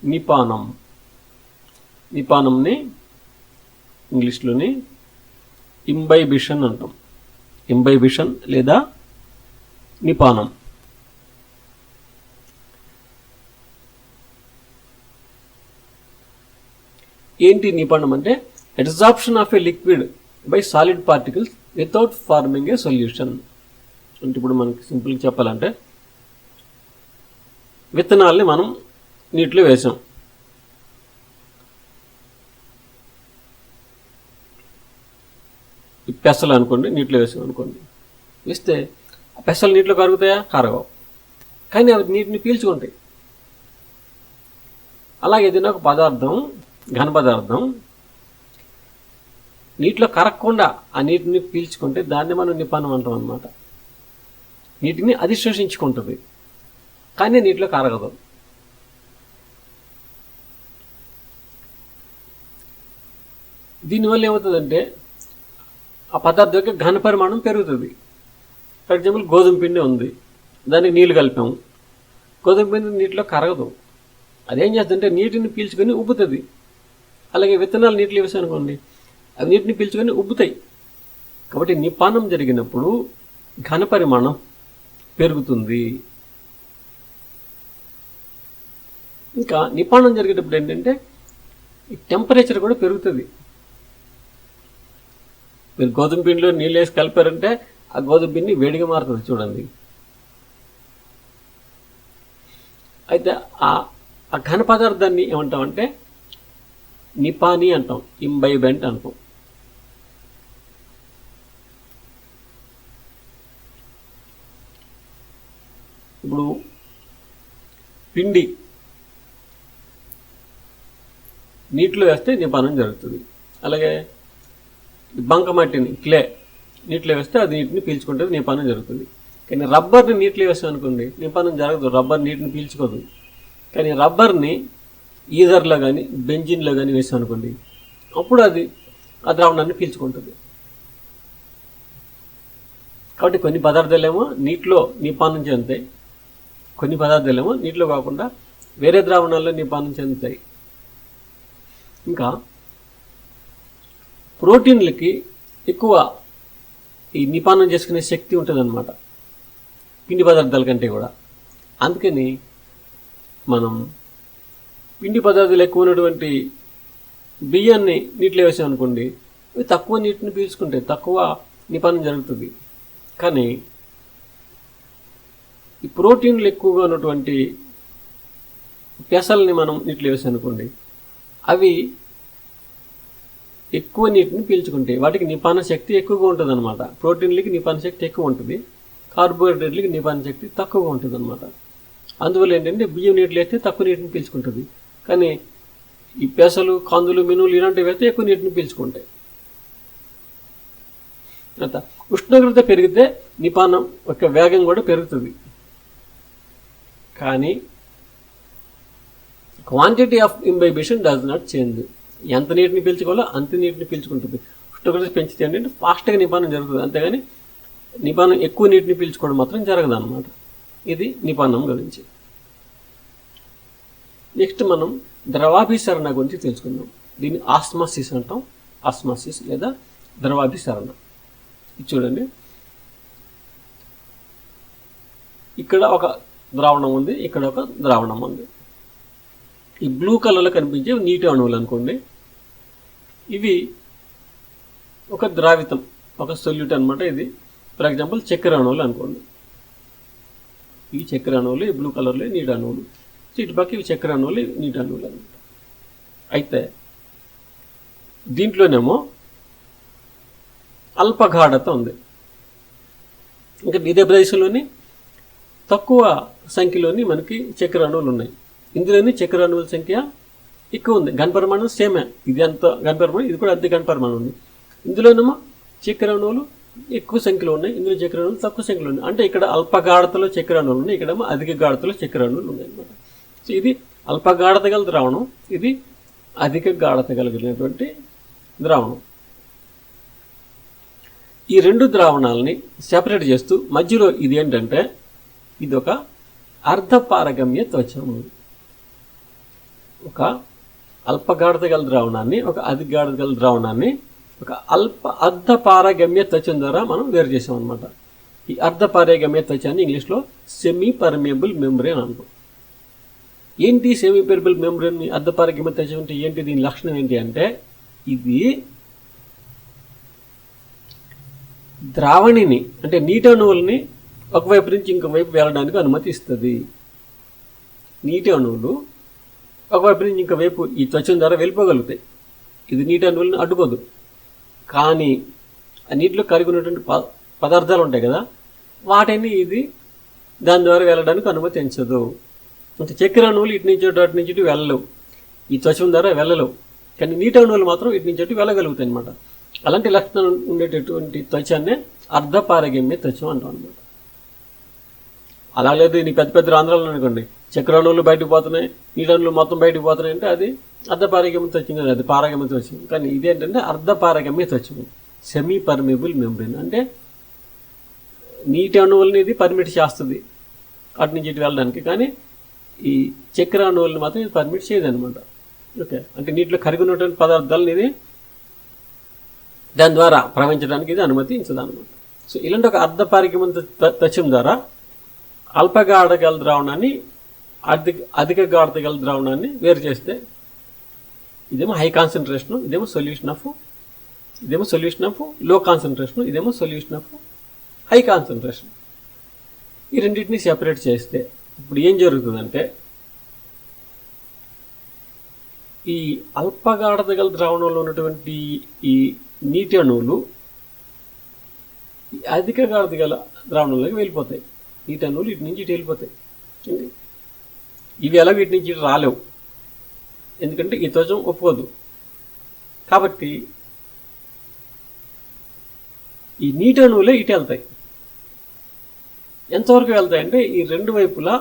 నిపానం. నిపానంని ఇంగ్లీష్లోని ఇంబైబిషన్ అంటాం. ఇంబైబిషన్ లేదా నిపానం. ఏంటి నిపానం అంటే absorption of A liquid by solid particles without farming a solution. అంటే ఇప్పుడు మనకి సింపుల్గా చెప్పాలంటే విత్తనాల్ని మనం నీటిలో వేసాం. పెసలు అనుకోండి, నీటిలో వేసాం అనుకోండి. వేస్తే ఆ పెసలు నీటిలో కరుగుతాయా? కరగవు. కానీ అవి నీటిని పీల్చుకుంటాయి. అలాగే ఏదైనా ఒక పదార్థం, ఘన పదార్థం నీటిలో కరగకుండా ఆ నీటిని పీల్చుకుంటే దాన్ని మనం నిపానం అంటాం అన్నమాట. నీటిని అది శోషించుకుంటుంది, కానీ నీటిలో కరగదు. దీనివల్ల ఏమవుతుందంటే ఆ పదార్థం యొక్క ఘన పరిమాణం పెరుగుతుంది. ఫర్ ఎగ్జాంపుల్ గోధుమ పిండి ఉంది, దానికి నీళ్ళు కలిపాము. గోధుమ పిండి నీటిలో కరగదు. అదేం చేస్తుందంటే నీటిని పీల్చుకొని ఉబ్బుతుంది. అలాగే విత్తనాలు నీటిలో వేసాను అనుకోండి, అవి నీటిని పీల్చుకొని ఉబ్బుతాయి. కాబట్టి నిపానం జరిగినప్పుడు ఘన పరిమాణం పెరుగుతుంది. ఇంకా నిపానం జరిగేటప్పుడు ఏంటంటే ఈ టెంపరేచర్ కూడా పెరుగుతుంది. మీరు గోధుమ పిండిలో నీళ్ళు వేసి కలిపారంటే ఆ గోధుమ పిండి వేడిగా మారుతుంది చూడండి. అయితే ఆ ఘన పదార్థాన్ని ఏమంటామంటే నిపాని అంటాం, ఇంబైబెంట్ అంటాం. ఇప్పుడు పిండి నీటిలో వేస్తే నిపానం జరుగుతుంది. అలాగే బంకమట్టిని, క్లే నీటిలో వేస్తే అది నీటిని పీల్చుకుంటుంది, నిపానం జరుగుతుంది. కానీ రబ్బర్ని నీటిలో వేస్తాం అనుకోండి, నిపానం జరగదు. రబ్బర్ నీటిని పీల్చుకోదు. కానీ రబ్బర్ని ఈజర్లో కానీ బెంజిన్లో కానీ వేసాం అనుకోండి, అప్పుడు అది ఆ ద్రావణాన్ని పీల్చుకుంటుంది. కాబట్టి కొన్ని పదార్థాలేమో నీటిలో నిపానం చెందుతాయి, కొన్ని పదార్థాలేమో నీటిలో కాకుండా వేరే ద్రావణాల్లో నిపానం చెందుతాయి. ఇంకా ప్రోటీన్లకి ఎక్కువ ఈ నిపానం చేసుకునే శక్తి ఉంటుందన్నమాట పిండి పదార్థాల కంటే కూడా. అందుకని మనం పిండి పదార్థాలు ఎక్కువ ఉన్నటువంటి బియ్యాన్ని నీటిలో వేసామనుకోండి, అవి తక్కువ నీటిని పీల్చుకుంటాయి, తక్కువ నిపానం జరుగుతుంది. కానీ ఈ ప్రోటీన్లు ఎక్కువగా ఉన్నటువంటి పెసల్ని మనం నీటిలో వేసామనుకోండి, అవి ఎక్కువ నీటిని పీల్చుకుంటాయి. వాటికి నిపాన శక్తి ఎక్కువగా ఉంటుంది అనమాట. ప్రోటీన్లకి నిపాన శక్తి ఎక్కువ ఉంటుంది, కార్బోహైడ్రేట్లకి నిపాన శక్తి తక్కువగా ఉంటుంది అనమాట. అందువల్ల ఏంటంటే బియ్యం నీటిలో వేస్తే తక్కువ నీటిని పీల్చుకుంటుంది. కానీ ఈ పెసలు, కందులు, మినువులు ఇలాంటివి అయితే ఎక్కువ నీటిని పీల్చుకుంటాయి. అంత ఉష్ణోగ్రత పెరిగితే నిపానం యొక్క వేగం కూడా పెరుగుతుంది. కానీ quantity of imbibition does not change. ఎంత నీటిని పీల్చుకోవాలో అంత నీటిని పీల్చుకుంటుంది. ఉష్ణోగ్రత పెంచితే ఏంటంటే ఫాస్ట్గా నిపానం జరుగుతుంది, అంతేగాని నిపానం ఎక్కువ నీటిని పీల్చుకోవడం మాత్రం జరగదు అన్నమాట. ఇది నిపానం గురించి. నెక్స్ట్ మనం ద్రవాభిసరణ గురించి తెలుసుకుందాం. దీన్ని ఆస్మాసిస్ అంటాం. ఆస్మాసిస్ లేదా ద్రవాభిసరణ. ఇది చూడండి, ఇక్కడ ఒక ద్రావణం ఉంది, ఇక్కడ ఒక ద్రావణం ఉంది. ఈ బ్లూ కలర్లో కనిపించే నీటి అణువులు అనుకోండి, ఇవి ఒక ద్రావితం, ఒక సొల్యూట్ అనమాట. ఇది ఫర్ ఎగ్జాంపుల్ చక్కెర అణువులు అనుకోండి. ఇవి చక్కెర అణువులు, ఈ బ్లూ కలర్లో నీటి అణువులు. ఇటుపక్క ఇవి చక్కెర అణువులు, నీటి అణువులు అనమాట. అయితే దీంట్లోనేమో అల్పగాఢత ఉంది. ఇంకా ఇదే ప్రదేశంలోని తక్కువ సంఖ్యలోని మనకి చక్కెర అణువులు ఉన్నాయి. ఇందులోని చక్కెర అణువుల సంఖ్య ఎక్కువ ఉంది. ఘనపరిమాణం సేమే, ఇది అంత ఘనపరిమాణం, ఇది కూడా అంతే ఘనపరిమాణం ఉంది. ఇందులోనేమో చక్కెర అణువులు ఎక్కువ సంఖ్యలో ఉన్నాయి, ఇందులో చక్కెర అణువులు తక్కువ సంఖ్యలో ఉన్నాయి. అంటే ఇక్కడ అల్పగాఢతలో చక్కెర అణువులు ఉన్నాయి, ఇక్కడేమో అధిక గాఢతలో చక్కెర అణువులు ఉన్నాయి అన్నమాట. సో ఇది అల్పగాఢత గల ద్రావణం, ఇది అధిక గాఢత కలిగినటువంటి ద్రావణం. ఈ రెండు ద్రావణాలని సెపరేట్ చేస్తూ మధ్యలో ఇది ఏంటంటే ఇది ఒక అర్ధపారగమ్య త్వచం. ఒక అల్పగాఢత గల ద్రావణాన్ని, ఒక అధిక గాఢత గల ద్రావణాన్ని ఒక అర్ధపారగమ్య త్వచం ద్వారా మనం వేరు చేసాం అనమాట. ఈ అర్ధపారగమ్య త్వచాన్ని ఇంగ్లీష్లో సెమీ పర్మియబుల్ మెంబ్రేన్ అంటాం. ఏంటి సెమీ పర్మియబుల్ మెంబ్రేన్, అర్ధపారగమ్య త్వచం అంటే ఏంటి, దీని లక్షణం ఏంటి అంటే ఇది ద్రావణిని అంటే నీటి అణువుల్ని ఒకవైపు నుంచి ఇంకోవైపు వెళ్ళడానికి అనుమతి ఇస్తుంది. నీటి అణువులు ఒకవైపు నుంచి ఇంకోవైపు ఈ త్వచం ద్వారా వెళ్ళిపోగలుగుతాయి. ఇది నీటి అణువులను అడ్డుకోదు. కానీ ఆ నీటిలో కరిగి ఉన్నటువంటి పదార్థాలు ఉంటాయి కదా, వాటిని ఇది దాని ద్వారా వెళ్ళడానికి అనుమతించదు. అంటే చక్కెర అణువులు ఇటు నుంచి అటు నుంచి ఇటు వెళ్ళలేవు, ఈ త్వచం ద్వారా వెళ్ళలేవు. కానీ నీటి అణువులు మాత్రం ఇటు నుంచి అటు వెళ్ళగలుగుతాయి అనమాట. అలాంటి లక్షణం ఉండేటటువంటి త్వచాన్నే అర్ధపారగమ్య త్వచం అంటాం అనమాట. అలా లేదు నీ పెద్ద పెద్ద ఆంధ్రాలు అనుకోండి, చక్కెర అణువులు బయటకు పోతున్నాయి, నీటి అణువులు మొత్తం బయటకు పోతున్నాయి అంటే అది అర్ధపారగమ్య త్వచం కాదు, అది పారగమ్య త్వచం. కానీ ఇది ఏంటంటే అర్ధపారగమ్య త్వచం, సెమీ పర్మియబుల్ మెంబ్రేన్. అంటే నీటి అణువులని ఇది పర్మిట్ చేస్తుంది అటు నుంచి ఇటు వెళ్ళడానికి, కానీ ఈ చక్కెర అణువులను మాత్రం ఇది పర్మిట్ చేయదనమాట. ఓకే, అంటే నీటిలో కరిగి ఉన్నటువంటి పదార్థాలను ఇది దాని ద్వారా ప్రవహించడానికి ఇది అనుమతించదన్నమాట. సో ఇలాంటి ఒక అర్ధపారగమ్య త్వచం ద్వారా అల్పగాఢత గల ద్రావణాన్ని అధిక గాఢత గల ద్రావణాన్ని వేరు చేస్తే ఇదేమో హై కాన్సన్ట్రేషన్, ఇదేమో సొల్యూషన్ ఆఫ్ లో కాన్సన్ట్రేషన్, ఇదేమో సొల్యూషన్ ఆఫ్ హై కాన్సన్ట్రేషన్. ఈ రెండింటిని సెపరేట్ చేస్తే ఇప్పుడు ఏం జరుగుతుందంటే ఈ అల్పగాఢత గల ద్రావణంలో ఉన్నటువంటి ఈ నీటి అణువులు అధిక గాఢత గల ద్రావణంలోకి వెళ్ళిపోతాయి. నీటి అణువులు ఇటు నుంచి ఇటు వెళ్ళిపోతాయి. ఇవి ఎలా వీటి నుంచి ఇటు రాలేవు, ఎందుకంటే ఈ త్వచం ఒప్పుకోదు. కాబట్టి ఈ నీటి అణువులే ఇటు వెళ్తాయి. ఎంతవరకు వెళ్తాయి అంటే ఈ రెండు వైపులా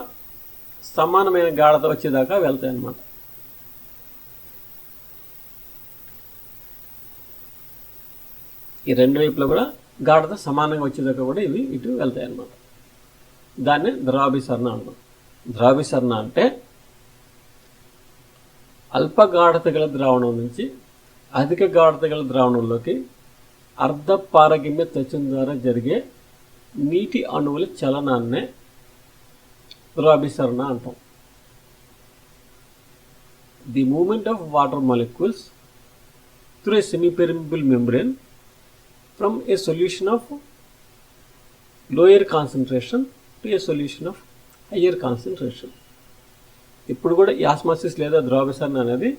సమానమైన గాఢత వచ్చేదాకా వెళ్తాయి అన్నమాట. ఈ రెండు వైపులా కూడా గాఢత సమానంగా వచ్చేదాకా కూడా ఇవి ఇటు వెళ్తాయి అన్నమాట. దాన్ని ద్రవాభిసరణ అంటాం. ద్రవాభిసరణ అంటే అల్ప గాఢత గల ద్రావణం నుంచి అధిక గాఢత గల ద్రావణంలోకి అర్ధపారగమ్య త్వచం ద్వారా జరిగే నీటి అణువుల చలనాన్నే ద్రవాభిసరణ అంటాం. The movement of water molecules through a semipermeable membrane from a solution of lower concentration to a solution of higher concentration. ఇప్పుడు కూడా ఈ ఆస్మాసిస్ లేదా ద్రవాభిసరణ అనేది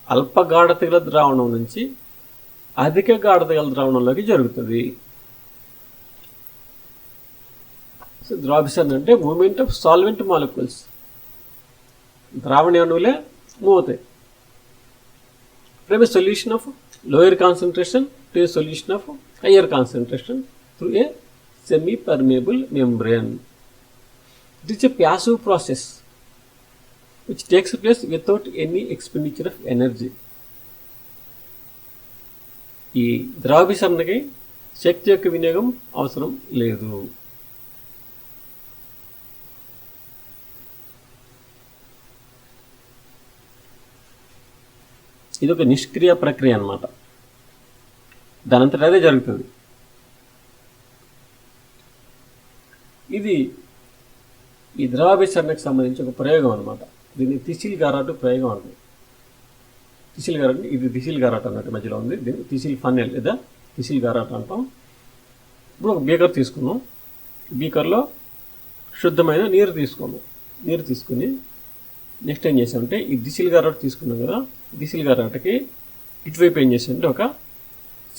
అల్ప గాఢత గల ద్రావణం నుంచి అధిక గాఢత గల ద్రావణంలోకి జరుగుతుంది. సో ద్రవాభిసరణ అంటే మూమెంట్ ఆఫ్ సాల్వెంట్ మాలిక్యూల్స్, ద్రావణ అణువులే మూవ్ అవుతాయి from a solution of lower concentration to a solution of higher concentration through a semi-permeable membrane. It is a passive process which takes place without any expenditure of energy. ఈ ద్రవాభిసరణకి శక్తి యొక్క వినియోగం అవసరం లేదు. ఇది ఒక నిష్క్రియ ప్రక్రియ అన్నమాట. దానంతట అదే జరుగుతుంది. ఇది ఈ ద్రవాభిసరణకు సంబంధించి ఒక ప్రయోగం అన్నమాట. దీన్ని తిసిల్ గారాటు ప్రయోగం అంటారు. తిసిల్ గారట్, ఇది తిసిల్ గారట్ అన్నట్టు మధ్యలో ఉంది, దీన్ని తిసిల్ ఫన్నెల్ లేదా తిసిల్ గారట్ అంటాం. ఇప్పుడు ఒక బీకర్ తీసుకున్నాం, బీకర్లో శుద్ధమైన నీరు తీసుకున్నాం. నీరు తీసుకుని నెక్స్ట్ ఏం చేసామంటే ఈ దిసిల్ గారట్ తీసుకున్నాం కదా, దిసిల్ గారట్కి ఇటువైపు ఏం చేసామంటే ఒక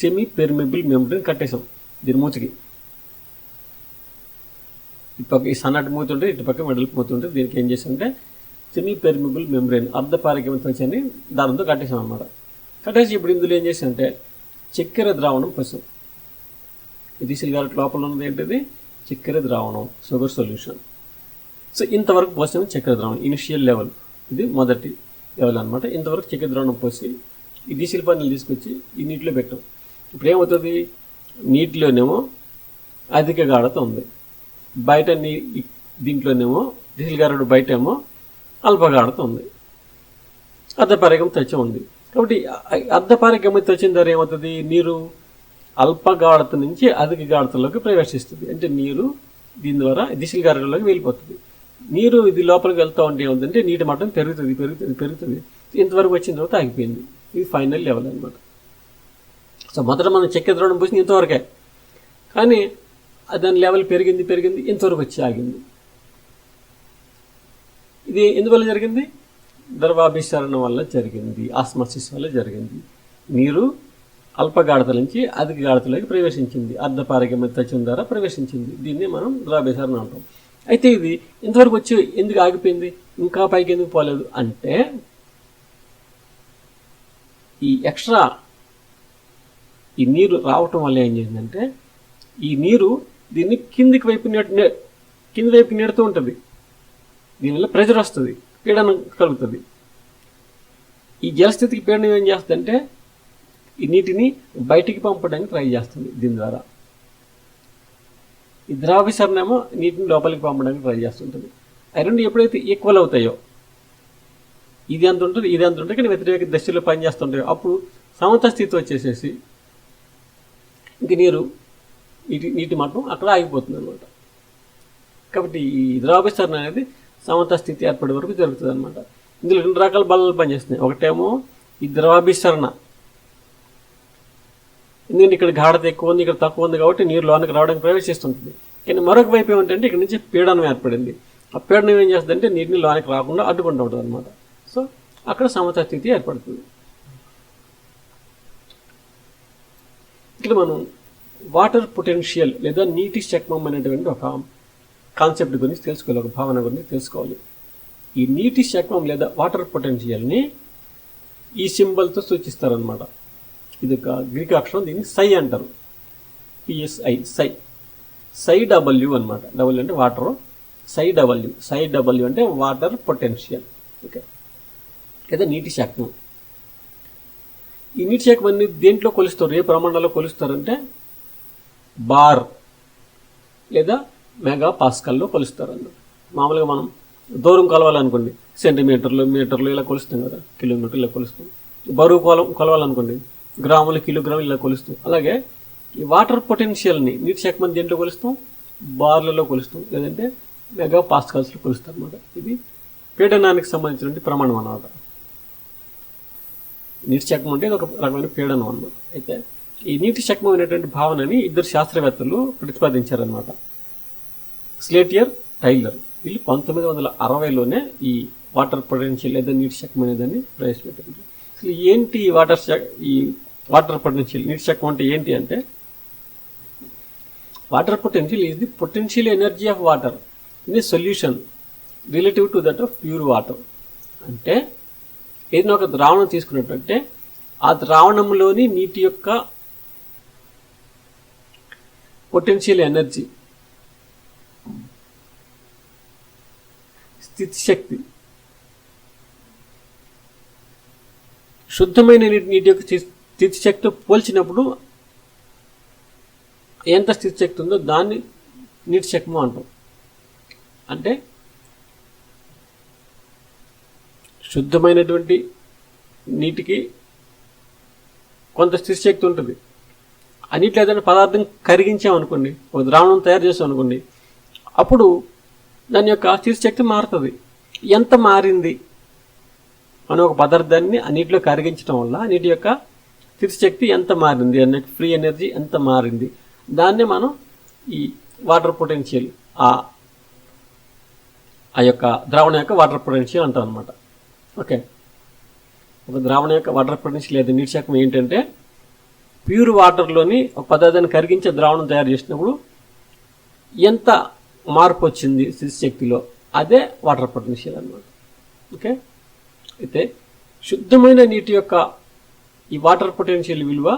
సెమీ పెర్మిబుల్ మెంబ్రేన్ కట్టేసాం దీని మూతికి. ఇటుపక్క ఈ సన్నటి మూతి ఉంటే ఇటుపక్క వెడల్పు మూతి ఉంటే దీనికి ఏం చేసామంటే సెమీ పెర్మిబుల్ మెంబ్రేన్ అర్ధపారగమ్య త్వచని దారంతో కట్టేసాం అనమాట. కట్టేసి ఇప్పుడు ఇందులో ఏం చేసామంటే చక్కెర ద్రావణం పోసాం. ఈ దిసిల్ గారట్ లోపల ఉన్నది ఏంటిది, చక్కెర ద్రావణం, షుగర్ సొల్యూషన్. సో ఇంతవరకు పోసాము చక్కెర ద్రావణం, ఇనిషియల్ లెవెల్, ఇది మొదటి లెవెల్ అనమాట. ఇంతవరకు చక్కెర ద్రావణం పోసి ఈ దిసిల్ పన్నీలు తీసుకొచ్చి ఈ నీటిలో పెట్టాం. ఇప్పుడు ఏమవుతుంది, నీటిలోనేమో అధిక గాఢత ఉంది, బయట దీంట్లోనేమో దిసిల్ గారట్ బయట ఏమో అల్పగాఢత ఉంది, అర్ధపారగమ్య త్వచ ఉంది. కాబట్టి అర్ధపారగమ్య త్వచ ద్వారా ఏమవుతుంది, నీరు అల్పగాఢత నుంచి అధిక గాఢతలోకి ప్రవేశిస్తుంది. అంటే నీరు దీని ద్వారా దిసిల్ గారట్లోకి వెళ్ళిపోతుంది. నీరు ఇది లోపలికి వెళ్తూ ఉంటే ఏముందంటే నీటి మట్టం పెరుగుతుంది. ఇంతవరకు వచ్చిన తర్వాత ఆగిపోయింది. ఇది ఫైనల్ లెవెల్ అనమాట. సో మొదట మనం చక్కెర ద్రావణం పోసింది ఇంతవరకే, కానీ దాని లెవెల్ పెరిగింది ఇంతవరకు వచ్చి ఆగింది. ఇది ఎందువల్ల జరిగింది, ద్రవాభిసరణ వల్ల జరిగింది, ఆస్మాసిస్ వల్ల జరిగింది. నీరు అల్పగాఢత నుంచి అధిక గాఢతలోకి ప్రవేశించింది, అర్ధపారగమ్య త్వచం ద్వారా ప్రవేశించింది. దీన్ని మనం ద్రవాభిసరణ అంటాం. అయితే ఇది ఇంతవరకు వచ్చి ఎందుకు ఆగిపోయింది, ఇంకా పైకి ఎందుకు పోలేదు అంటే ఈ ఎక్స్ట్రా ఈ నీరు రావటం వల్ల ఏం చేసిందంటే ఈ నీరు దీన్ని కింది వైపు నెడుతూ ఉంటుంది. దీనివల్ల ప్రెషర్ వస్తుంది, పీడనం కలుగుతుంది. ఈ జలస్థితికి పీడనం ఏం చేస్తుందంటే ఈ నీటిని బయటికి పంపడానికి ట్రై చేస్తుంది. దీని ద్వారా ఈ ద్రవాభిసరణ ఏమో నీటిని లోపలికి పంపడానికి ట్రై చేస్తుంటుంది. అవి రెండు ఎప్పుడైతే ఈక్వల్ అవుతాయో, ఇది ఎంత ఉంటుంది ఇది ఎంత ఉంటుంది, కానీ వ్యతిరేక దశలో పనిచేస్తుంటాయో అప్పుడు సమత స్థితి వచ్చేసేసి ఇంక నీటి మట్టం అక్కడ ఆగిపోతుంది అనమాట. కాబట్టి ఈ ద్రవాభిసరణ అనేది సమత స్థితి ఏర్పడే వరకు జరుగుతుంది అనమాట. ఇందులో రెండు రకాల బలాలు పనిచేస్తున్నాయి. ఒకటేమో ఈ ద్రవాభిసరణ, ఎందుకంటే ఇక్కడ గాఢత ఎక్కువ ఉంది, ఇక్కడ తక్కువ ఉంది, కాబట్టి నీరు లోనికి రావడానికి ప్రవేశిస్తుంటుంది. కానీ మరొక వైపు ఏమిటంటే ఇక్కడ నుంచి పీడనం ఏర్పడింది. ఆ పీడనం ఏం చేస్తుందంటే నీటిని లోనికి రాకుండా అడ్డుకుంటూ ఉంటుంది అనమాట. సో అక్కడ సమత స్థితి ఏర్పడుతుంది. ఇక్కడ మనం వాటర్ పొటెన్షియల్ లేదా నీటి శక్మం అనేటువంటి ఒక కాన్సెప్ట్ గురించి తెలుసుకోవాలి, ఒక భావన గురించి తెలుసుకోవాలి. ఈ నీటి శక్మం లేదా వాటర్ పొటెన్షియల్ని ఈ సింబల్తో సూచిస్తారనమాట. ఇది ఒక గ్రీక్ అక్షరం, దీన్ని సై అంటారు, పిఎస్ఐ, సై డబ్ల్యూ అనమాట. డబ్ల్యూ అంటే వాటర్, సై డబ్ల్యూ అంటే వాటర్ పొటెన్షియల్. ఓకే, లేదా నీటి శక్మం. ఈ నీటి శక్మాన్ని దేంట్లో కొలుస్తారు, ఏ ప్రమాణాల్లో కొలుస్తారంటే బార్ లేదా మెగా పాస్కల్లో కొలుస్తారు అన్నమాట. మామూలుగా మనం దూరం కొలవాలనుకోండి సెంటీమీటర్లు, మీటర్లు ఇలా కొలుస్తాం కదా, కిలోమీటర్లు ఇలా కొలుస్తాం. బరువు కొలవాలనుకోండి గ్రాములు, కిలోగ్రాములు ఇలా కొలుస్తాం. అలాగే ఈ వాటర్ పొటెన్షియల్ని నీటి శక్మాన్ని దేంట్లో కొలుస్తాం, బార్లలో కొలుస్తాం, లేదంటే మెగా పాస్కల్స్లో కొలుస్తాం అన్నమాట. ఇది పీడనానికి సంబంధించిన ప్రమాణం అన్నమాట. నీటి శక్మం అంటే ఇది ఒక రకమైన పీడనం అన్నమాట. అయితే ఈ నీటి శక్మం అనేటువంటి భావనని ఇద్దరు శాస్త్రవేత్తలు ప్రతిపాదించారనమాట, స్లేటియర్, టైలర్. వీళ్ళు 1960లోనే ఈ వాటర్ పొటెన్షియల్ లేదా నీటి శక్మం అనేదాన్ని ప్రవేశపెట్టారు. అసలు ఏంటి ఈ వాటర్ పొటెన్షియల్, నీటి శక్మం అంటే ఏంటి అంటే water potential is the potential energy of water in a solution relative to that of pure water. అంటే ఏదైనా ఒక ద్రావణం తీసుకున్నట్టే ఆ ద్రావణంలోని నీటి యొక్క పొటెన్షియల్ ఎనర్జీ, స్థితి శక్తి, శుద్ధమైన నీటి యొక్క స్థితి శక్తితో పోల్చినప్పుడు ఎంత స్థితి శక్తి ఉందో దాన్ని నీటి శక్మం అంటాం. అంటే శుద్ధమైనటువంటి నీటికి కొంత స్థితి శక్తి ఉంటుంది. అన్నిట్లో ఏదైనా పదార్థం కరిగించామనుకోండి, ఒక ద్రావణం తయారు చేసామనుకోండి, అప్పుడు దాని యొక్క స్థితి శక్తి మారుతుంది. ఎంత మారింది మనం ఒక పదార్థాన్ని ఆ నీటిలో కరిగించడం వల్ల నీటి యొక్క స్థితి శక్తి ఎంత మారింది, ఫ్రీ ఎనర్జీ ఎంత మారింది, దాన్నే మనం ఈ వాటర్ పొటెన్షియల్ ఆ యొక్క ద్రావణం యొక్క వాటర్ పొటెన్షియల్ అంటాం అనమాట. ఓకే, ఒక ద్రావణం యొక్క వాటర్ పొటెన్షియల్ లేదా నీటి శాఖం ఏంటంటే ప్యూర్ వాటర్లోని ఒక పదార్థాన్ని కరిగించే ద్రావణం తయారు చేసినప్పుడు ఎంత మార్పు వచ్చింది స్థితి శక్తిలో, అదే వాటర్ పొటెన్షియల్ అన్నమాట. ఓకే, అయితే శుద్ధమైన నీటి యొక్క ఈ వాటర్ పొటెన్షియల్ విలువ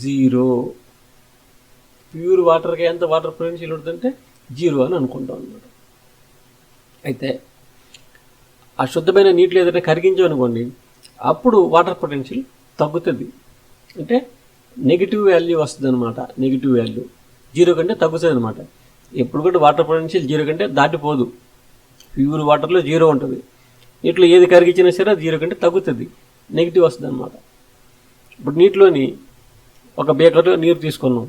0. ప్యూర్ వాటర్కి ఎంత వాటర్ పొటెన్షియల్ ఉంటుందంటే 0 అని అనుకుంటాం అన్నమాట. అయితే ఆ శుద్ధమైన నీటిలో ఏదైనా కరిగించామనుకోండి, అప్పుడు వాటర్ పొటెన్షియల్ తగ్గుతుంది. అంటే నెగిటివ్ వాల్యూ వస్తుంది అనమాట. నెగిటివ్ వాల్యూ 0 కంటే తగ్గుతుంది అనమాట. ఎప్పుడు కూడా వాటర్ పొటెన్షియల్ 0 కంటే దాటిపోదు. ప్యూర్ వాటర్లో 0 ఉంటుంది. నీటిలో ఏది కరిగించినా సరే అది 0 కంటే తగ్గుతుంది, నెగిటివ్ వస్తుంది అనమాట. ఇప్పుడు నీటిలోని ఒక బేకర్లో నీరు తీసుకున్నాం,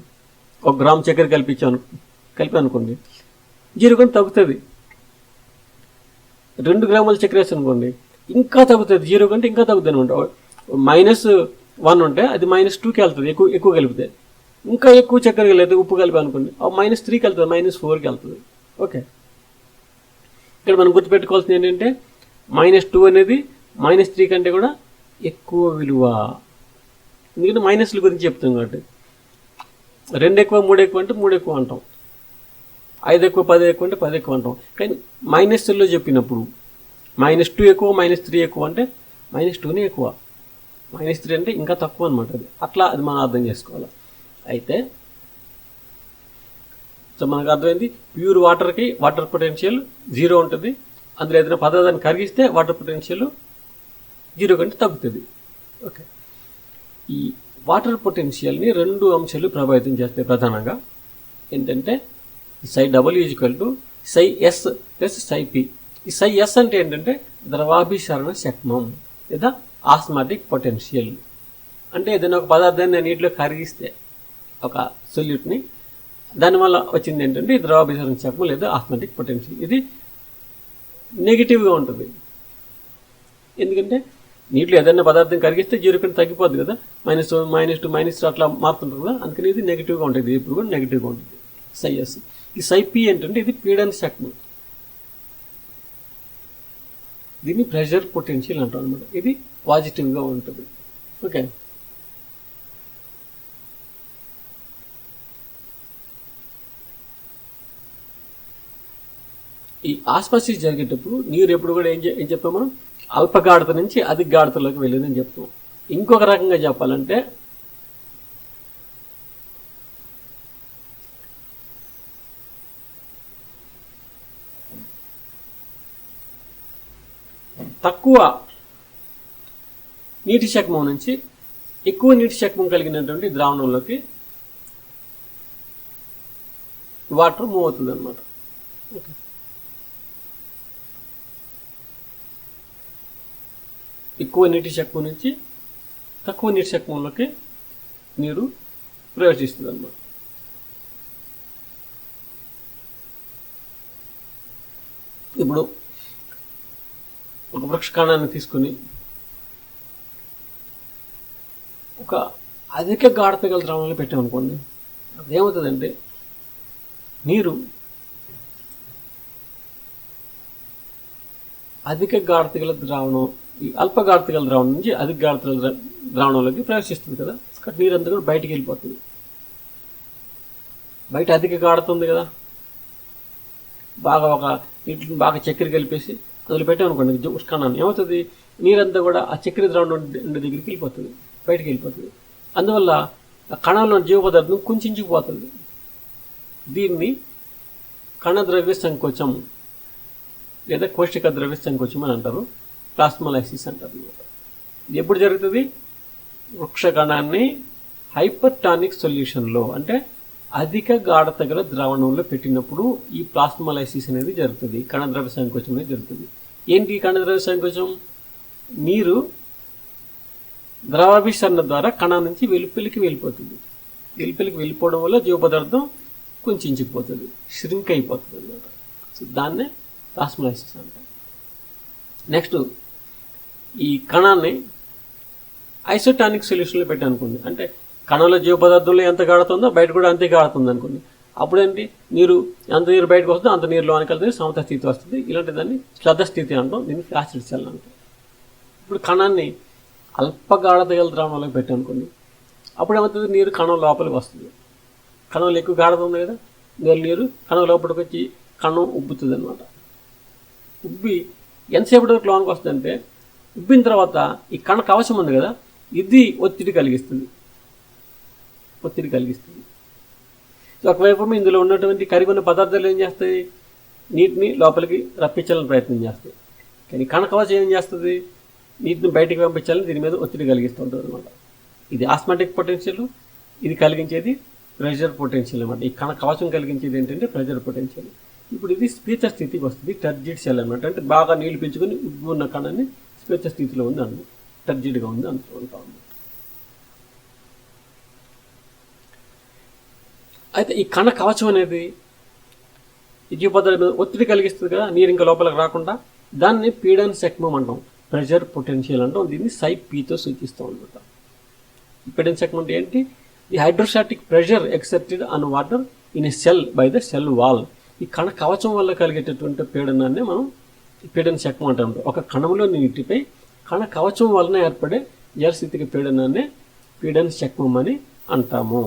1 గ్రామ్ చక్కెర కలిపి అనుకోండి, 0 కంటే తగ్గుతుంది. 2 గ్రాముల చక్కెర వేసి అనుకోండి, ఇంకా తగ్గుతుంది, 0 కంటే ఇంకా తగ్గుతుంది అనమాట. -1 ఉంటే అది -2కి వెళ్తుంది, ఎక్కువ కలిపితే. ఇంకా ఎక్కువ చక్కెర కలిపితే ఉప్పు కలిపి అనుకోండి, -3కి వెళ్తుంది, -4కి వెళ్తుంది. ఓకే, ఇక్కడ మనం గుర్తుపెట్టుకోవాల్సింది ఏంటంటే -2 అనేది -3 కంటే కూడా ఎక్కువ విలువ. ఎందుకంటే మైనస్ల గురించి చెప్తాం కాబట్టి. 2 ఎక్కువ 3 ఎక్కువ అంటే 3 ఎక్కువ అంటాం, 5 ఎక్కువ 10 ఎక్కువ అంటే 10 ఎక్కువ అంటాం. కానీ మైనస్లో చెప్పినప్పుడు -2 ఎక్కువ -3 ఎక్కువ అంటే -2నే ఎక్కువ, -3 అంటే ఇంకా తక్కువ అనమాట. అది అది మనం అర్థం చేసుకోవాలి. అయితే సో మనకు అర్థమైంది, ప్యూర్ వాటర్కి వాటర్ పొటెన్షియల్ 0 ఉంటుంది. అందులో ఏదైనా పదార్థాన్ని కరిగిస్తే వాటర్ పొటెన్షియల్ 0 కంటే తగ్గుతుంది. ఓకే, ఈ వాటర్ పొటెన్షియల్ని 2 అంశాలు ప్రభావితం చేస్తాయి ప్రధానంగా. ఏంటంటే ψ ψS ప్లస్ ψP. ఈ ψS అంటే ఏంటంటే ద్రవాభిసరణ శక్మం లేదా ఆస్మాటిక్ పొటెన్షియల్. అంటే ఏదైనా ఒక పదార్థాన్ని నీటిలో కరిగిస్తే ఒక సొల్యూట్ని, దానివల్ల వచ్చింది ఏంటంటే ద్రవాభిసరణ శక్మం లేదా ఆస్మాటిక్ పొటెన్షియల్. ఇది నెగిటివ్గా ఉంటుంది. ఎందుకంటే నీటిలో ఏదైనా పదార్థం కరిగిస్తే 0 కంటే తగ్గిపోద్ది కదా, -1 -2 -3 అట్లా మారుతుంటుంది కదా, అందుకని ఇది నెగిటివ్గా ఉంటుంది. ఇప్పుడు కూడా నెగిటివ్గా ఉంటుంది ψS. ఈ ψP ఏంటంటే ఇది పీడన శక్తి, దీన్ని ప్రెషర్ పొటెన్షియల్ అంటాం అనమాట. ఇది పాజిటివ్గా ఉంటుంది. ఓకే, ఈ ఆస్మాసిస్ జరిగేటప్పుడు నీరు ఎప్పుడు కూడా ఏం చెప్తాం మనం, అల్పగాఢత నుంచి అధిక గాఢతలోకి వెళ్ళేదని చెప్తాం. ఇంకొక రకంగా చెప్పాలంటే తక్కువ నీటి శక్మం నుంచి ఎక్కువ నీటి శక్మం కలిగినటువంటి ద్రావణంలోకి వాటర్ మూవ్ అవుతుంది అనమాట. ఎక్కువ నీటి శక్మం నుంచి తక్కువ నీటి శక్మంలోకి నీరు ప్రవేశిస్తుంది అన్నమాట. ఇప్పుడు ఒక వృక్ష కణాన్ని తీసుకుని ఒక అధిక గాఢత గల ద్రావణంలో పెట్టామనుకోండి, అప్పుడు ఏమవుతుందంటే నీరు అధిక గాఢత గల ద్రావణం ఈ అల్ప గాఢత గల ద్రావణం నుంచి అధిక గాఢత గల ద్రావణంలోకి ప్రవేశిస్తుంది కదా, నీరు అంతా కూడా బయటికి వెళ్ళిపోతుంది. బయట అధిక గాఢత ఉంది కదా, బాగా ఒక నీటిని బాగా చక్కెర కలిపేసి అందులో పెట్టామనుకోండి ఉష్కణాన్ని, ఏమవుతుంది నీరంతా కూడా ఆ చక్కెర ద్రావణం దగ్గరికి వెళ్ళిపోతుంది, బయటికి వెళ్ళిపోతుంది. అందువల్ల ఆ కణంలో జీవ పదార్థం కుంచుకుపోతుంది. దీన్ని కణద్రవ్య సంకోచం లేదా కోశిక ద్రవ్య సంకోచం అని అంటారు, ప్లాస్మోలైసిస్ అంటారు. ఇది ఎప్పుడు జరుగుతుంది? వృక్ష కణాన్ని హైపర్టానిక్ సొల్యూషన్లో అంటే అధిక గాఢత గల ద్రావణంలో పెట్టినప్పుడు ఈ ప్లాస్మోలైసిస్ అనేది జరుగుతుంది, కణద్రవ్య సంకోచం అనేది జరుగుతుంది. ఏంటి కణద్రవ్య సంకోచం? నీరు ద్రవాభిసరణ ద్వారా కణం నుంచి వెలుపలికి వెళ్ళిపోతుంది. వెలుపలికి వెళ్ళిపోవడం వల్ల జీవ పదార్థం కుంచుకుపోతుంది, ష్రింక్ అయిపోతుంది అన్నమాట. సో దాన్నే ప్లాస్మోలైసిస్ అంటారు. నెక్స్ట్ ఈ కణాన్ని ఐసోటానిక్ సొల్యూషన్లో పెట్టి అనుకోండి, అంటే కణంలో జీవ పదార్థంలో ఎంత గాడుతుందో బయట కూడా అంతే గాడుతుంది అనుకోండి. అప్పుడేంటి, నీరు ఎంత నీరు బయటకు వస్తుందో అంత నీరు లోనికి వెళ్తుంది, సమత స్థితి వస్తుంది. ఇలాంటి దాన్ని శ్రద్ధ స్థితి అంటాం, దీన్ని ఫ్లాసిడ్ సెల్ అంటాం. ఇప్పుడు కణాన్ని అల్పగాఢత గల ద్రావణంలోకి పెట్టి అనుకోండి, అప్పుడు ఏమవుతుంది, నీరు కణం లోపలికి వస్తుంది. కణంలో ఎక్కువ గాఢత ఉంది కదా, నీరు కణం లోపలికి వచ్చి కణం ఉబ్బుతుంది అనమాట. ఉబ్బి ఎంతసేపటి వరకు లోనికి వస్తుందంటే, ఉబ్బిన తర్వాత ఈ కణ కవచం ఉంది కదా, ఇది ఒత్తిడి కలిగిస్తుంది. ఒకవైపు ఇందులో ఉన్నటువంటి కరిగిన పదార్థాలు ఏం చేస్తాయి, నీటిని లోపలికి రప్పించాలని ప్రయత్నం చేస్తాయి. కానీ కణ కవచం ఏం చేస్తుంది, నీటిని బయటికి పంపించాలని దీని మీద ఒత్తిడి కలిగిస్తుంటుంది అనమాట. ఇది ఆస్మాటిక్ పొటెన్షియల్, ఇది కలిగించేది ప్రెషర్ పొటెన్షియల్ అనమాట. ఈ కణ కవచం కలిగించేది ఏంటంటే ప్రెషర్ పొటెన్షియల్. ఇప్పుడు ఇది స్పీచ స్థితికి వస్తుంది, టర్జిడ్ సెల్ అనమాట. అంటే బాగా నీళ్లు పెంచుకొని ఉబ్బు ఉన్న కణాన్ని స్పీచ స్థితిలో ఉంది అన్నమాట, టర్జిడ్గా ఉంది అందులో ఉంటా ఉంది. అయితే ఈ కణ కవచం అనేది ఈ జీవ పదార్థాల మీద ఒత్తిడి కలిగిస్తుంది కదా, నీరు ఇంకా లోపలికి రాకుండా, దాన్ని పీడన్ సెక్మం అంటాం, ప్రెషర్ పొటెన్షియల్ అంటాం. దీన్ని సైపీతో సూచిస్తాం అనమాట. పీడన్ సెక్మం అంటే ఏంటి, the hydrostatic pressure accepted on water in a cell by the cell wall. ఈ కణ కవచం వల్ల కలిగేటటువంటి పీడనాన్ని మనం పీడన సెక్మం అంటాం. ఒక కణంలో నీటిపై కణ కవచం వలన ఏర్పడే జలస్థితికి పీడనాన్ని పీడన సెక్మం అని అంటాము.